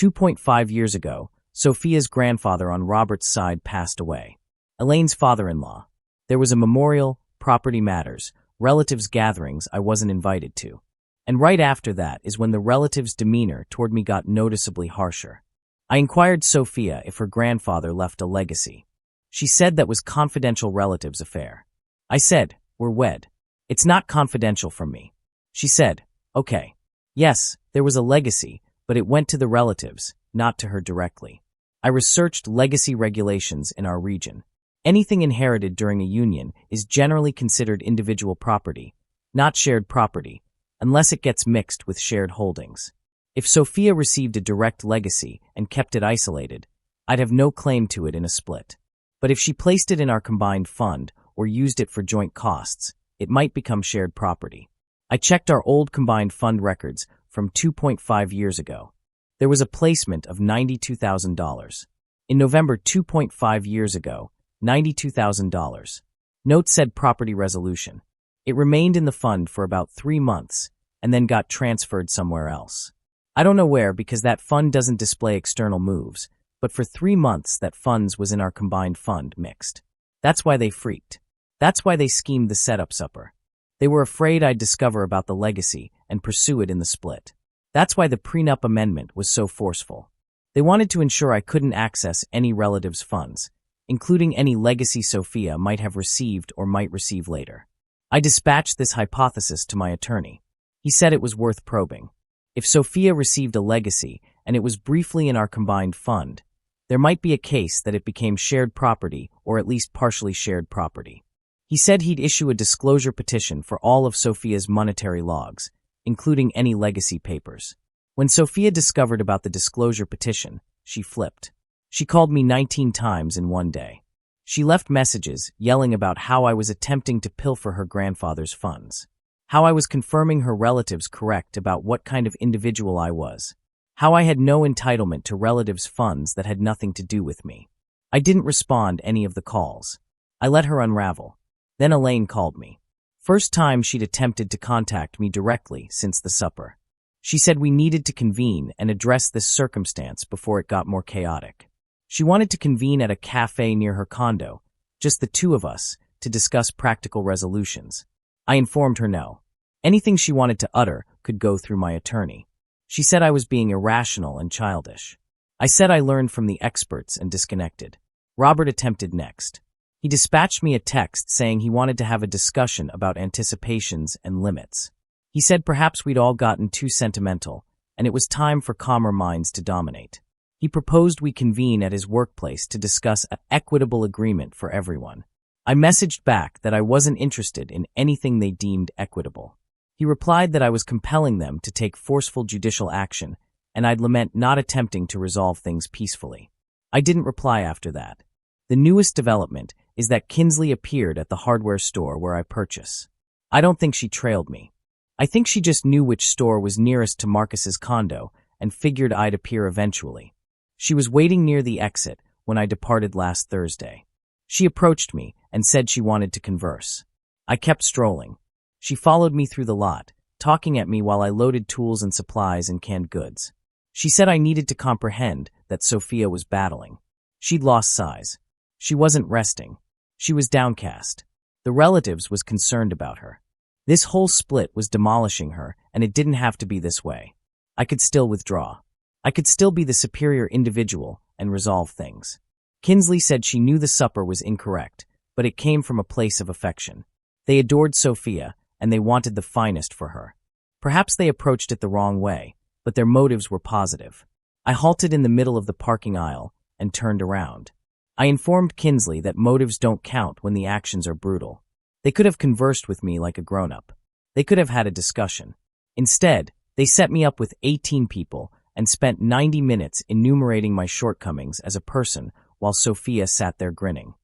2.5 years ago, Sophia's grandfather on Robert's side passed away. Elaine's father-in-law. There was a memorial, property matters, relatives gatherings I wasn't invited to. And right after that is when the relatives' demeanor toward me got noticeably harsher. I inquired Sophia if her grandfather left a legacy. She said that was confidential relatives' affair. I said, we're wed. It's not confidential from me. She said, okay. Yes, there was a legacy, but it went to the relatives, not to her directly. I researched legacy regulations in our region. Anything inherited during a union is generally considered individual property, not shared property, unless it gets mixed with shared holdings. If Sophia received a direct legacy and kept it isolated, I'd have no claim to it in a split. But if she placed it in our combined fund or used it for joint costs, it might become shared property. I checked our old combined fund records from 2.5 years ago. There was a placement of $92,000. In November 2.5 years ago, $92,000. Note said property resolution. It remained in the fund for about 3 months and then got transferred somewhere else. I don't know where because that fund doesn't display external moves, but for 3 months that funds was in our combined fund mixed. That's why they freaked. That's why they schemed the setup supper. They were afraid I'd discover about the legacy and pursue it in the split. That's why the prenup amendment was so forceful. They wanted to ensure I couldn't access any relatives' funds, including any legacy Sophia might have received or might receive later. I dispatched this hypothesis to my attorney. He said it was worth probing. If Sophia received a legacy and it was briefly in our combined fund, there might be a case that it became shared property or at least partially shared property. He said he'd issue a disclosure petition for all of Sophia's monetary logs, including any legacy papers. When Sophia discovered about the disclosure petition, she flipped. She called me 19 times in one day. She left messages yelling about how I was attempting to pilfer her grandfather's funds, how I was confirming her relatives correct about what kind of individual I was, how I had no entitlement to relatives' funds that had nothing to do with me. I didn't respond any of the calls. I let her unravel. Then Elaine called me. First time she'd attempted to contact me directly since the supper. She said we needed to convene and address this circumstance before it got more chaotic. She wanted to convene at a cafe near her condo, just the two of us, to discuss practical resolutions. I informed her no. Anything she wanted to utter could go through my attorney. She said I was being irrational and childish. I said I learned from the experts and disconnected. Robert attempted next. He dispatched me a text saying he wanted to have a discussion about anticipations and limits. He said perhaps we'd all gotten too sentimental, and it was time for calmer minds to dominate. He proposed we convene at his workplace to discuss an equitable agreement for everyone. I messaged back that I wasn't interested in anything they deemed equitable. He replied that I was compelling them to take forceful judicial action, and I'd lament not attempting to resolve things peacefully. I didn't reply after that. The newest development is that Kinsley appeared at the hardware store where I purchase. I don't think she trailed me. I think she just knew which store was nearest to Marcus's condo and figured I'd appear eventually. She was waiting near the exit when I departed last Thursday. She approached me and said she wanted to converse. I kept strolling. She followed me through the lot, talking at me while I loaded tools and supplies and canned goods. She said I needed to comprehend that Sophia was battling. She'd lost size. She wasn't resting. She was downcast. The relatives was concerned about her. This whole split was demolishing her, and it didn't have to be this way. I could still withdraw. I could still be the superior individual and resolve things. Kinsley said she knew the supper was incorrect, but it came from a place of affection. They adored Sophia, and they wanted the finest for her. Perhaps they approached it the wrong way, but their motives were positive. I halted in the middle of the parking aisle and turned around. I informed Kinsley that motives don't count when the actions are brutal. They could have conversed with me like a grown-up. They could have had a discussion. Instead, they set me up with 18 people and spent 90 minutes enumerating my shortcomings as a person while Sophia sat there grinning.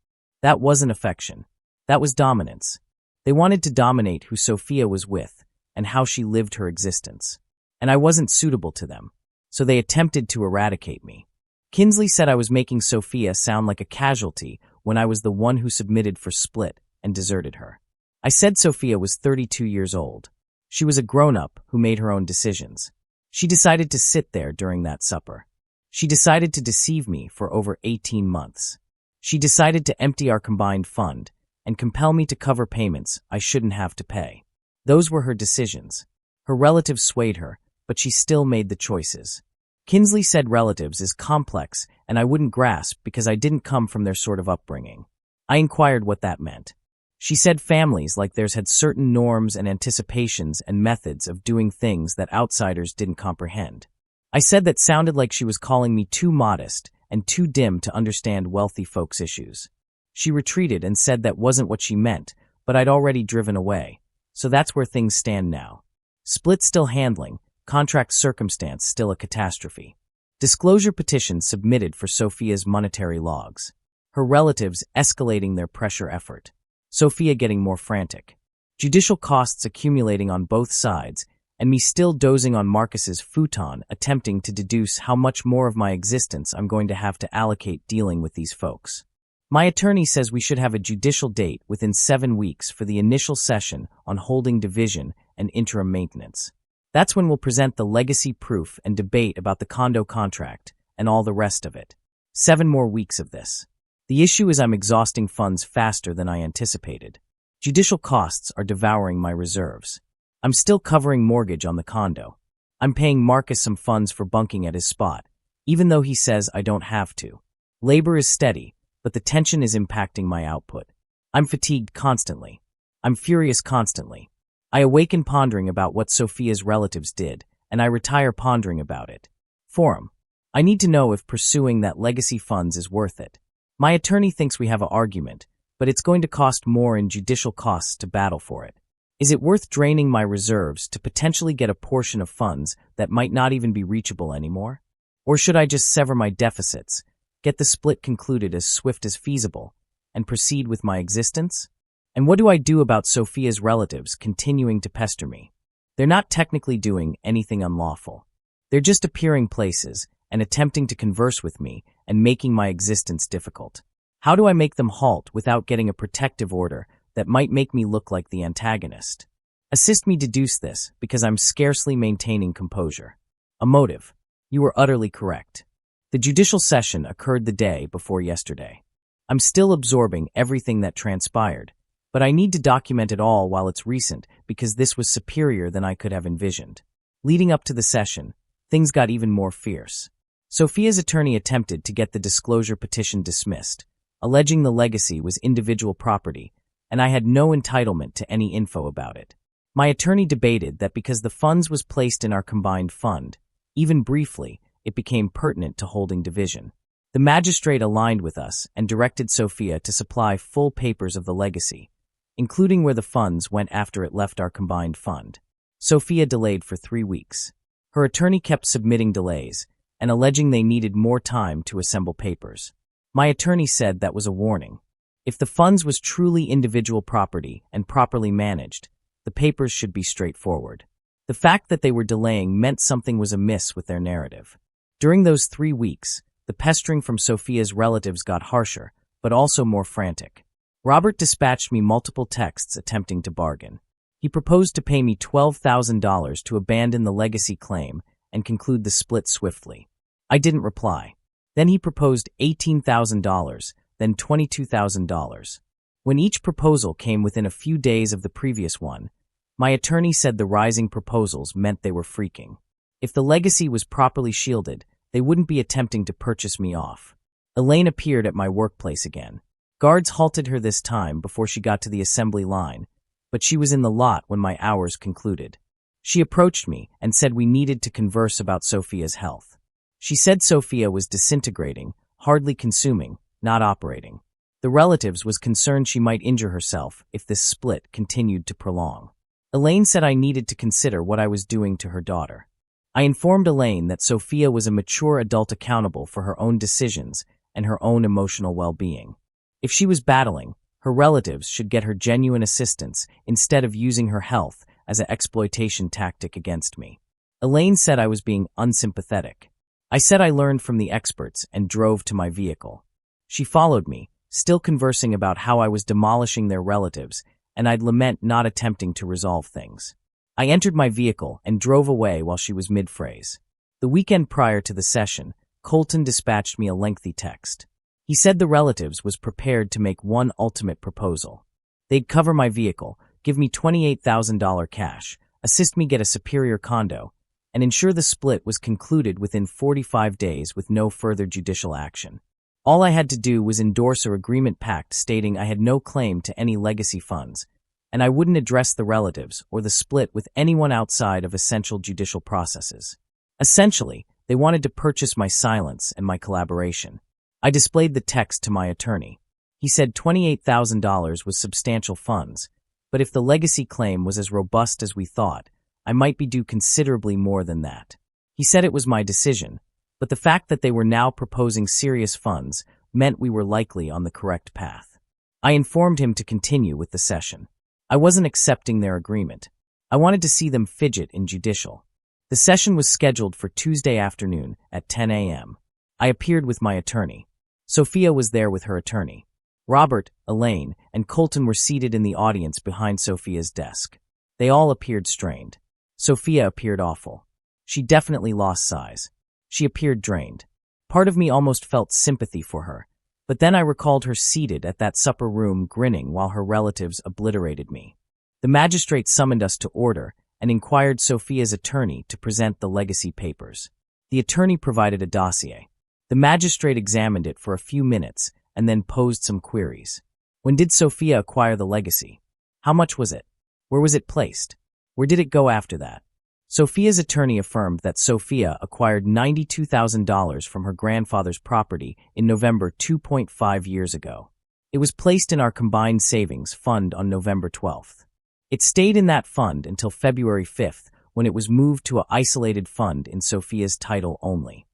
That wasn't affection. That was dominance. They wanted to dominate who Sophia was with and how she lived her existence. And I wasn't suitable to them, so they attempted to eradicate me. Kinsley said I was making Sophia sound like a casualty when I was the one who submitted for split and deserted her. I said Sophia was 32 years old. She was a grown-up who made her own decisions. She decided to sit there during that supper. She decided to deceive me for over 18 months. She decided to empty our combined fund and compel me to cover payments I shouldn't have to pay. Those were her decisions. Her relatives swayed her, but she still made the choices. Kinsley said relatives is complex and I wouldn't grasp because I didn't come from their sort of upbringing. I inquired what that meant. She said families like theirs had certain norms and anticipations and methods of doing things that outsiders didn't comprehend. I said that sounded like she was calling me too modest and too dim to understand wealthy folks' issues. She retreated and said that wasn't what she meant, but I'd already driven away. So that's where things stand now. Split still handling, contract circumstance still a catastrophe. Disclosure petition submitted for Sophia's monetary logs. Her relatives escalating their pressure effort. Sophia getting more frantic. Judicial costs accumulating on both sides, and me still dozing on Marcus's futon attempting to deduce how much more of my existence I'm going to have to allocate dealing with these folks. My attorney says we should have a judicial date within 7 weeks for the initial session on holding division and interim maintenance. That's when we'll present the legacy proof and debate about the condo contract and all the rest of it. 7 more weeks of this. The issue is I'm exhausting funds faster than I anticipated. Judicial costs are devouring my reserves. I'm still covering mortgage on the condo. I'm paying Marcus some funds for bunking at his spot, even though he says I don't have to. Labor is steady, but the tension is impacting my output. I'm fatigued constantly. I'm furious constantly. I awaken pondering about what Sophia's relatives did, and I retire pondering about it. Forum. I need to know if pursuing that legacy funds is worth it. My attorney thinks we have an argument, but it's going to cost more in judicial costs to battle for it. Is it worth draining my reserves to potentially get a portion of funds that might not even be reachable anymore? Or should I just sever my deficits, get the split concluded as swift as feasible, and proceed with my existence? And what do I do about Sophia's relatives continuing to pester me? They're not technically doing anything unlawful. They're just appearing places and attempting to converse with me and making my existence difficult. How do I make them halt without getting a protective order that might make me look like the antagonist? Assist me deduce this, because I'm scarcely maintaining composure. A motive. You were utterly correct. The judicial session occurred the day before yesterday. I'm still absorbing everything that transpired, but I need to document it all while it's recent because this was superior than I could have envisioned. Leading up to the session, things got even more fierce. Sophia's attorney attempted to get the disclosure petition dismissed, alleging the legacy was individual property, and I had no entitlement to any info about it. My attorney debated that because the funds was placed in our combined fund, even briefly, it became pertinent to holding division. The magistrate aligned with us and directed Sophia to supply full papers of the legacy, including where the funds went after it left our combined fund. Sophia delayed for 3 weeks. Her attorney kept submitting delays and alleging they needed more time to assemble papers. My attorney said that was a warning. If the funds was truly individual property and properly managed, the papers should be straightforward. The fact that they were delaying meant something was amiss with their narrative. During those 3 weeks, the pestering from Sophia's relatives got harsher, but also more frantic. Robert dispatched me multiple texts attempting to bargain. He proposed to pay me $12,000 to abandon the legacy claim and conclude the split swiftly. I didn't reply. Then he proposed $18,000, then $22,000. When each proposal came within a few days of the previous one, my attorney said the rising proposals meant they were freaking. If the legacy was properly shielded, they wouldn't be attempting to purchase me off. Elaine appeared at my workplace again. Guards halted her this time before she got to the assembly line, but she was in the lot when my hours concluded. She approached me and said we needed to converse about Sophia's health. She said Sophia was disintegrating, hardly consuming, not operating. The relatives was concerned she might injure herself if this split continued to prolong. Elaine said I needed to consider what I was doing to her daughter. I informed Elaine that Sophia was a mature adult accountable for her own decisions and her own emotional well-being. If she was battling, her relatives should get her genuine assistance instead of using her health as an exploitation tactic against me. Elaine said I was being unsympathetic. I said I learned from the experts and drove to my vehicle. She followed me, still conversing about how I was demolishing their relatives, and I'd lament not attempting to resolve things. I entered my vehicle and drove away while she was mid-phrase. The weekend prior to the session, Colton dispatched me a lengthy text. He said the relatives was prepared to make one ultimate proposal. They'd cover my vehicle, give me $28,000 cash, assist me get a superior condo, and ensure the split was concluded within 45 days with no further judicial action. All I had to do was endorse a agreement pact stating I had no claim to any legacy funds, and I wouldn't address the relatives or the split with anyone outside of essential judicial processes. Essentially, they wanted to purchase my silence and my collaboration. I displayed the text to my attorney. He said $28,000 was substantial funds, but if the legacy claim was as robust as we thought, I might be due considerably more than that. He said it was my decision, but the fact that they were now proposing serious funds meant we were likely on the correct path. I informed him to continue with the session. I wasn't accepting their agreement. I wanted to see them fidget in judicial. The session was scheduled for Tuesday afternoon at 10 a.m. I appeared with my attorney. Sophia was there with her attorney. Robert, Elaine, and Colton were seated in the audience behind Sophia's desk. They all appeared strained. Sophia appeared awful. She definitely lost size. She appeared drained. Part of me almost felt sympathy for her, but then I recalled her seated at that supper room grinning while her relatives obliterated me. The magistrate summoned us to order and inquired Sophia's attorney to present the legacy papers. The attorney provided a dossier. The magistrate examined it for a few minutes and then posed some queries. When did Sophia acquire the legacy? How much was it? Where was it placed? Where did it go after that? Sophia's attorney affirmed that Sophia acquired $92,000 from her grandfather's property in November 2.5 years ago. It was placed in our combined savings fund on November 12th. It stayed in that fund until February 5th, when it was moved to an isolated fund in Sophia's title only.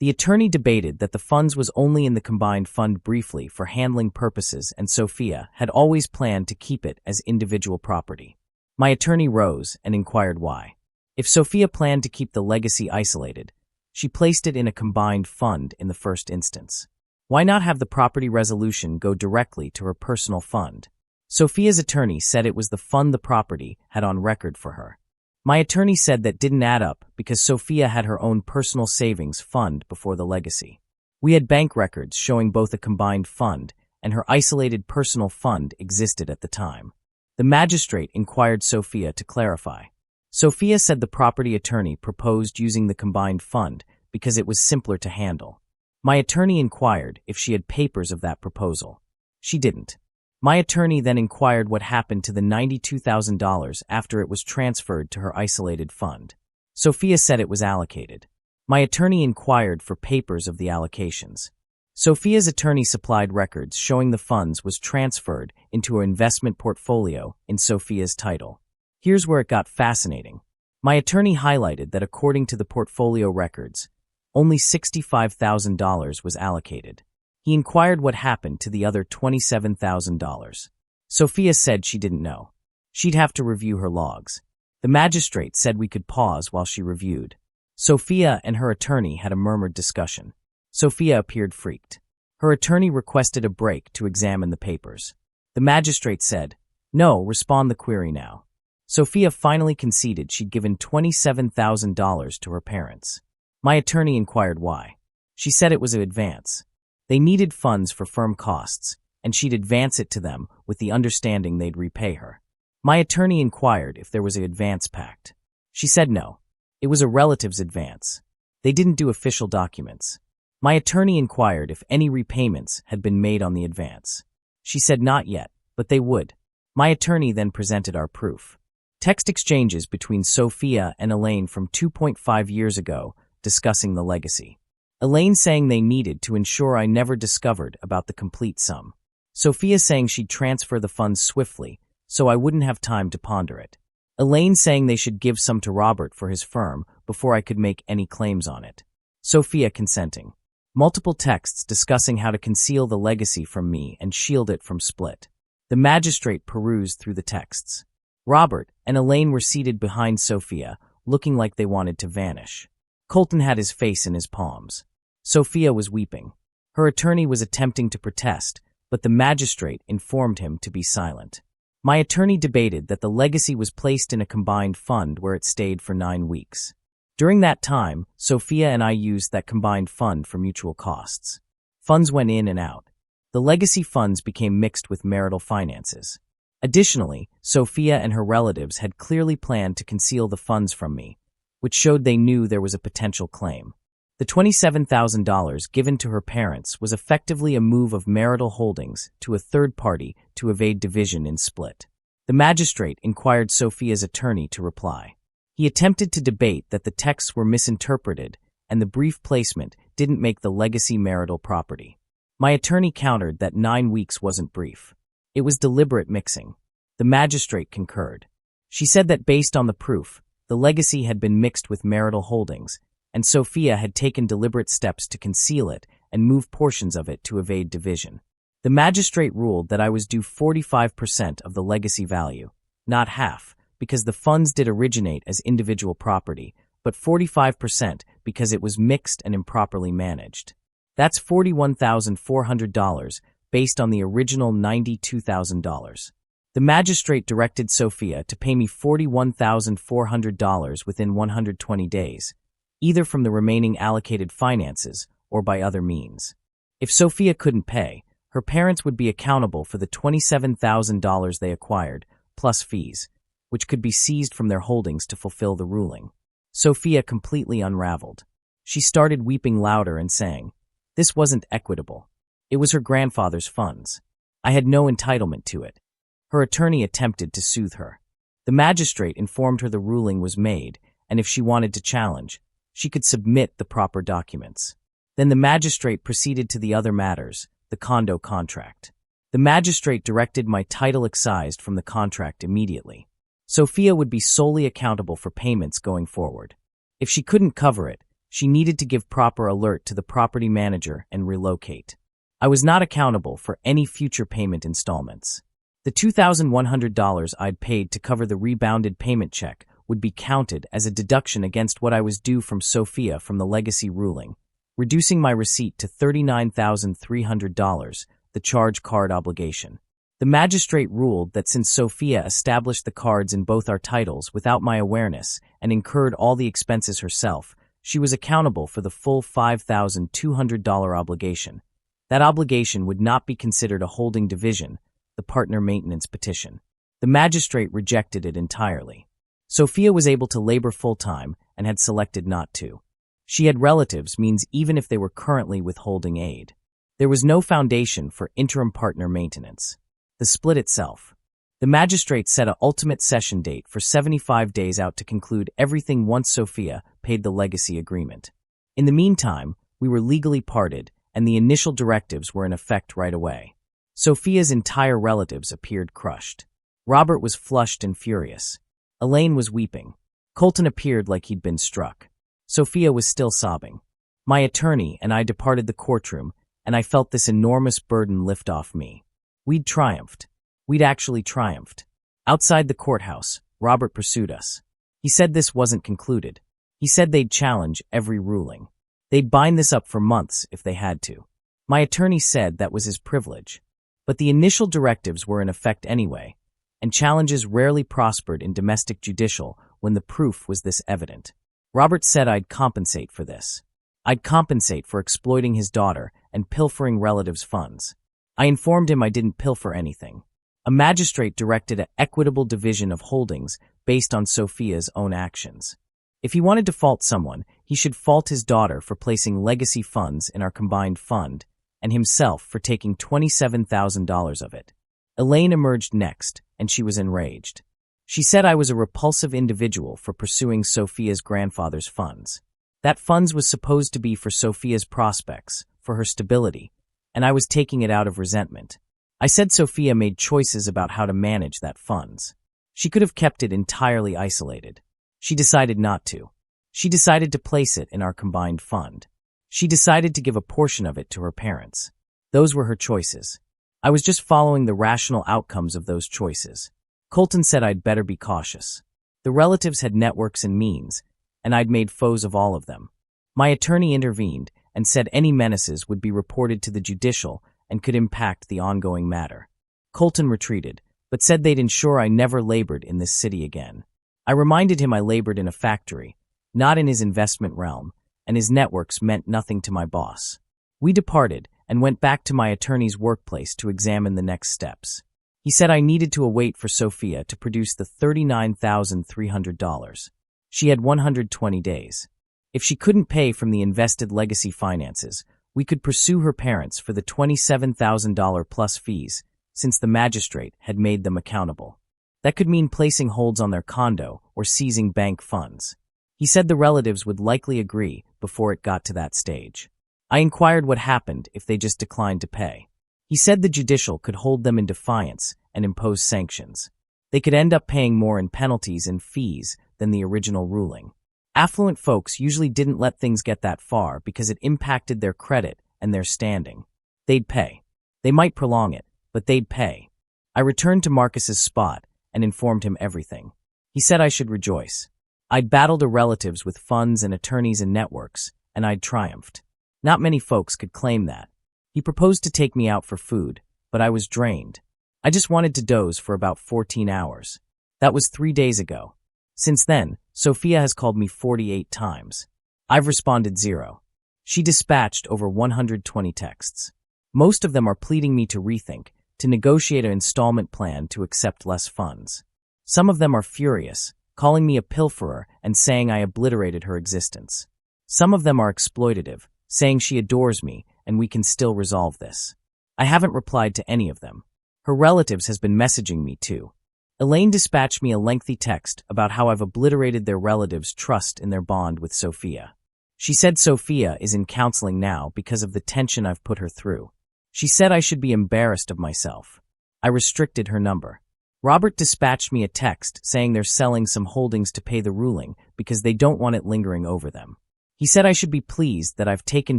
The attorney debated that the funds was only in the combined fund briefly for handling purposes, and Sophia had always planned to keep it as individual property. My attorney rose and inquired why. If Sophia planned to keep the legacy isolated, she placed it in a combined fund in the first instance. Why not have the property resolution go directly to her personal fund? Sophia's attorney said it was the fund the property had on record for her. My attorney said that didn't add up because Sophia had her own personal savings fund before the legacy. We had bank records showing both a combined fund and her isolated personal fund existed at the time. The magistrate inquired Sophia to clarify. Sophia said the property attorney proposed using the combined fund because it was simpler to handle. My attorney inquired if she had papers of that proposal. She didn't. My attorney then inquired what happened to the $92,000 after it was transferred to her isolated fund. Sophia said it was allocated. My attorney inquired for papers of the allocations. Sophia's attorney supplied records showing the funds was transferred into her investment portfolio in Sophia's title. Here's where it got fascinating. My attorney highlighted that according to the portfolio records, only $65,000 was allocated. He inquired what happened to the other $27,000. Sophia said she didn't know. She'd have to review her logs. The magistrate said we could pause while she reviewed. Sophia and her attorney had a murmured discussion. Sophia appeared freaked. Her attorney requested a break to examine the papers. The magistrate said, "No, respond the query now." Sophia finally conceded she'd given $27,000 to her parents. My attorney inquired why. She said it was an advance. They needed funds for firm costs, and she'd advance it to them with the understanding they'd repay her. My attorney inquired if there was an advance pact. She said no. It was a relative's advance. They didn't do official documents. My attorney inquired if any repayments had been made on the advance. She said not yet, but they would. My attorney then presented our proof. Text exchanges between Sophia and Elaine from 2.5 years ago discussing the legacy. Elaine saying they needed to ensure I never discovered about the complete sum. Sophia saying she'd transfer the funds swiftly, so I wouldn't have time to ponder it. Elaine saying they should give some to Robert for his firm before I could make any claims on it. Sophia consenting. Multiple texts discussing how to conceal the legacy from me and shield it from split. The magistrate perused through the texts. Robert and Elaine were seated behind Sophia, looking like they wanted to vanish. Colton had his face in his palms. Sophia was weeping. Her attorney was attempting to protest, but the magistrate informed him to be silent. My attorney debated that the legacy was placed in a combined fund where it stayed for 9 weeks. During that time, Sophia and I used that combined fund for mutual costs. Funds went in and out. The legacy funds became mixed with marital finances. Additionally, Sophia and her relatives had clearly planned to conceal the funds from me, which showed they knew there was a potential claim. The $27,000 given to her parents was effectively a move of marital holdings to a third party to evade division in split. The magistrate inquired Sophia's attorney to reply. He attempted to debate that the texts were misinterpreted and the brief placement didn't make the legacy marital property. My attorney countered that 9 weeks wasn't brief. It was deliberate mixing. The magistrate concurred. She said that based on the proof, the legacy had been mixed with marital holdings, and Sophia had taken deliberate steps to conceal it and move portions of it to evade division. The magistrate ruled that I was due 45% of the legacy value, not half, because the funds did originate as individual property, but 45% because it was mixed and improperly managed. That's $41,400 based on the original $92,000. The magistrate directed Sophia to pay me $41,400 within 120 days, either from the remaining allocated finances or by other means. If Sophia couldn't pay, her parents would be accountable for the $27,000 they acquired, plus fees, which could be seized from their holdings to fulfill the ruling. Sophia completely unraveled. She started weeping louder and saying, "This wasn't equitable. It was her grandfather's funds. I had no entitlement to it." Her attorney attempted to soothe her. The magistrate informed her the ruling was made, and if she wanted to challenge, she could submit the proper documents. Then the magistrate proceeded to the other matters, the condo contract. The magistrate directed my title excised from the contract immediately. Sophia would be solely accountable for payments going forward. If she couldn't cover it, She needed to give proper alert to the property manager and relocate. I was not accountable for any future payment installments. The $2,100 I'd paid to cover the rebounded payment check would be counted as a deduction against what I was due from Sophia from the legacy ruling, reducing my receipt to $39,300, the charge card obligation. The magistrate ruled that since Sophia established the cards in both our titles without my awareness and incurred all the expenses herself, she was accountable for the full $5,200 obligation. That obligation would not be considered a holding division, the partner maintenance petition. The magistrate rejected it entirely. Sophia was able to labor full-time and had selected not to. She had relatives means even if they were currently withholding aid. There was no foundation for interim partner maintenance. The split itself. The magistrate set an ultimate session date for 75 days out to conclude everything once Sophia paid the legacy agreement. In the meantime, we were legally parted, and the initial directives were in effect right away. Sophia's entire relatives appeared crushed. Robert was flushed and furious. Elaine was weeping. Colton appeared like he'd been struck. Sophia was still sobbing. My attorney and I departed the courtroom, and I felt this enormous burden lift off me. We'd triumphed. We'd actually triumphed. Outside the courthouse, Robert pursued us. He said this wasn't concluded. He said they'd challenge every ruling. They'd bind this up for months if they had to. My attorney said that was his privilege. But the initial directives were in effect anyway, and challenges rarely prospered in domestic judicial when the proof was this evident. Robert said I'd compensate for this. I'd compensate for exploiting his daughter and pilfering relatives' funds. I informed him I didn't pilfer anything. A magistrate directed an equitable division of holdings based on Sophia's own actions. If he wanted to fault someone, he should fault his daughter for placing legacy funds in our combined fund, and himself for taking $27,000 of it. Elaine emerged next, and she was enraged. She said I was a repulsive individual for pursuing Sophia's grandfather's funds. That funds was supposed to be for Sophia's prospects, for her stability, and I was taking it out of resentment. I said Sophia made choices about how to manage that funds. She could have kept it entirely isolated. She decided not to. She decided to place it in our combined fund. She decided to give a portion of it to her parents. Those were her choices. I was just following the rational outcomes of those choices. Colton said I'd better be cautious. The relatives had networks and means, and I'd made foes of all of them. My attorney intervened and said any menaces would be reported to the judicial and could impact the ongoing matter. Colton retreated, but said they'd ensure I never labored in this city again. I reminded him I labored in a factory, not in his investment realm, and his networks meant nothing to my boss. We departed and went back to my attorney's workplace to examine the next steps. He said I needed to await for Sophia to produce the $39,300. She had 120 days. If she couldn't pay from the invested legacy finances, we could pursue her parents for the $27,000 plus fees, since the magistrate had made them accountable. That could mean placing holds on their condo or seizing bank funds. He said the relatives would likely agree before it got to that stage. I inquired what happened if they just declined to pay. He said the judicial could hold them in defiance and impose sanctions. They could end up paying more in penalties and fees than the original ruling. Affluent folks usually didn't let things get that far because it impacted their credit and their standing. They'd pay. They might prolong it, but they'd pay. I returned to Marcus's spot and informed him everything. He said I should rejoice. I'd battled the relatives with funds and attorneys and networks, and I'd triumphed. Not many folks could claim that. He proposed to take me out for food, but I was drained. I just wanted to doze for about 14 hours. That was 3 days ago. Since then, Sophia has called me 48 times. I've responded 0. She dispatched over 120 texts. Most of them are pleading me to rethink, to negotiate an installment plan to accept less funds. Some of them are furious, calling me a pilferer and saying I obliterated her existence. Some of them are exploitative, saying she adores me and we can still resolve this. I haven't replied to any of them. Her relatives has been messaging me too. Elaine dispatched me a lengthy text about how I've obliterated their relatives' trust in their bond with Sophia. She said Sophia is in counseling now because of the tension I've put her through. She said I should be embarrassed of myself. I restricted her number. Robert dispatched me a text saying they're selling some holdings to pay the ruling because they don't want it lingering over them. He said I should be pleased that I've taken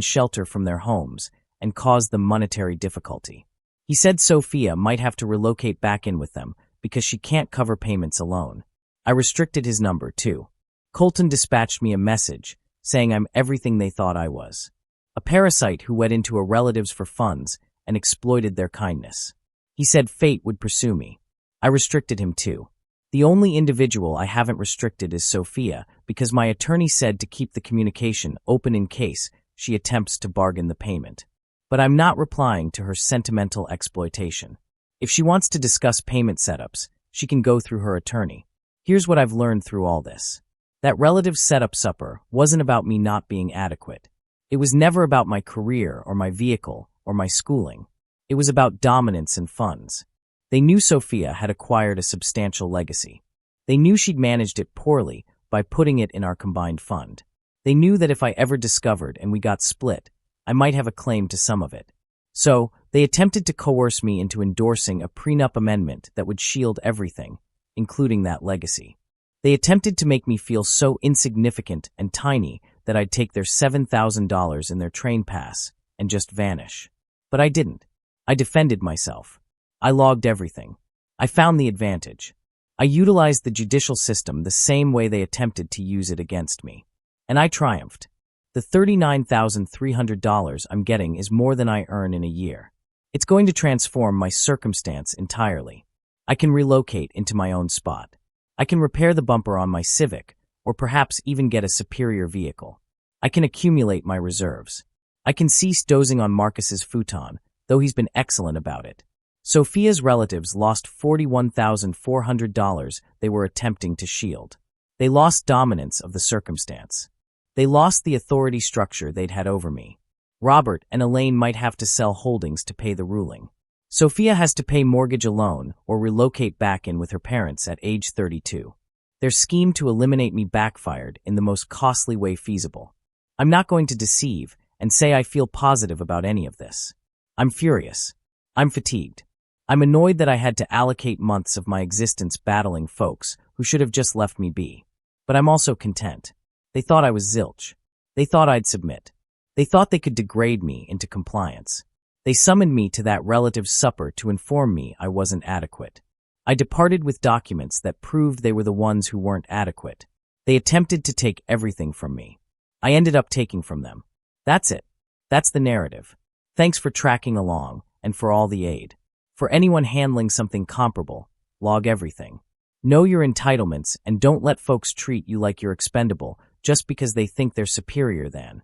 shelter from their homes and caused them monetary difficulty. He said Sophia might have to relocate back in with them because she can't cover payments alone. I restricted his number, too. Colton dispatched me a message saying I'm everything they thought I was. A parasite who went into a relative's for funds and exploited their kindness. He said fate would pursue me. I restricted him, too. The only individual I haven't restricted is Sophia because my attorney said to keep the communication open in case she attempts to bargain the payment. But I'm not replying to her sentimental exploitation. If she wants to discuss payment setups, she can go through her attorney. Here's what I've learned through all this. That relative setup supper wasn't about me not being adequate. It was never about my career or my vehicle or my schooling. It was about dominance and funds. They knew Sophia had acquired a substantial legacy. They knew she'd managed it poorly by putting it in our combined fund. They knew that if I ever discovered and we got split, I might have a claim to some of it. So, they attempted to coerce me into endorsing a prenup amendment that would shield everything, including that legacy. They attempted to make me feel so insignificant and tiny that I'd take their $7,000 in their train pass and just vanish. But I didn't. I defended myself. I logged everything. I found the advantage. I utilized the judicial system the same way they attempted to use it against me. And I triumphed. The $39,300 I'm getting is more than I earn in a year. It's going to transform my circumstance entirely. I can relocate into my own spot. I can repair the bumper on my Civic, or perhaps even get a superior vehicle. I can accumulate my reserves. I can cease dozing on Marcus's futon, though he's been excellent about it. Sophia's relatives lost $41,400 they were attempting to shield. They lost dominance of the circumstance. They lost the authority structure they'd had over me. Robert and Elaine might have to sell holdings to pay the ruling. Sophia has to pay mortgage alone or relocate back in with her parents at age 32. Their scheme to eliminate me backfired in the most costly way feasible. I'm not going to deceive and say I feel positive about any of this. I'm furious. I'm fatigued. I'm annoyed that I had to allocate months of my existence battling folks who should have just left me be. But I'm also content. They thought I was zilch. They thought I'd submit. They thought they could degrade me into compliance. They summoned me to that relative's supper to inform me I wasn't adequate. I departed with documents that proved they were the ones who weren't adequate. They attempted to take everything from me. I ended up taking from them. That's it. That's the narrative. Thanks for tracking along and for all the aid. For anyone handling something comparable, log everything. Know your entitlements and don't let folks treat you like you're expendable just because they think they're superior than.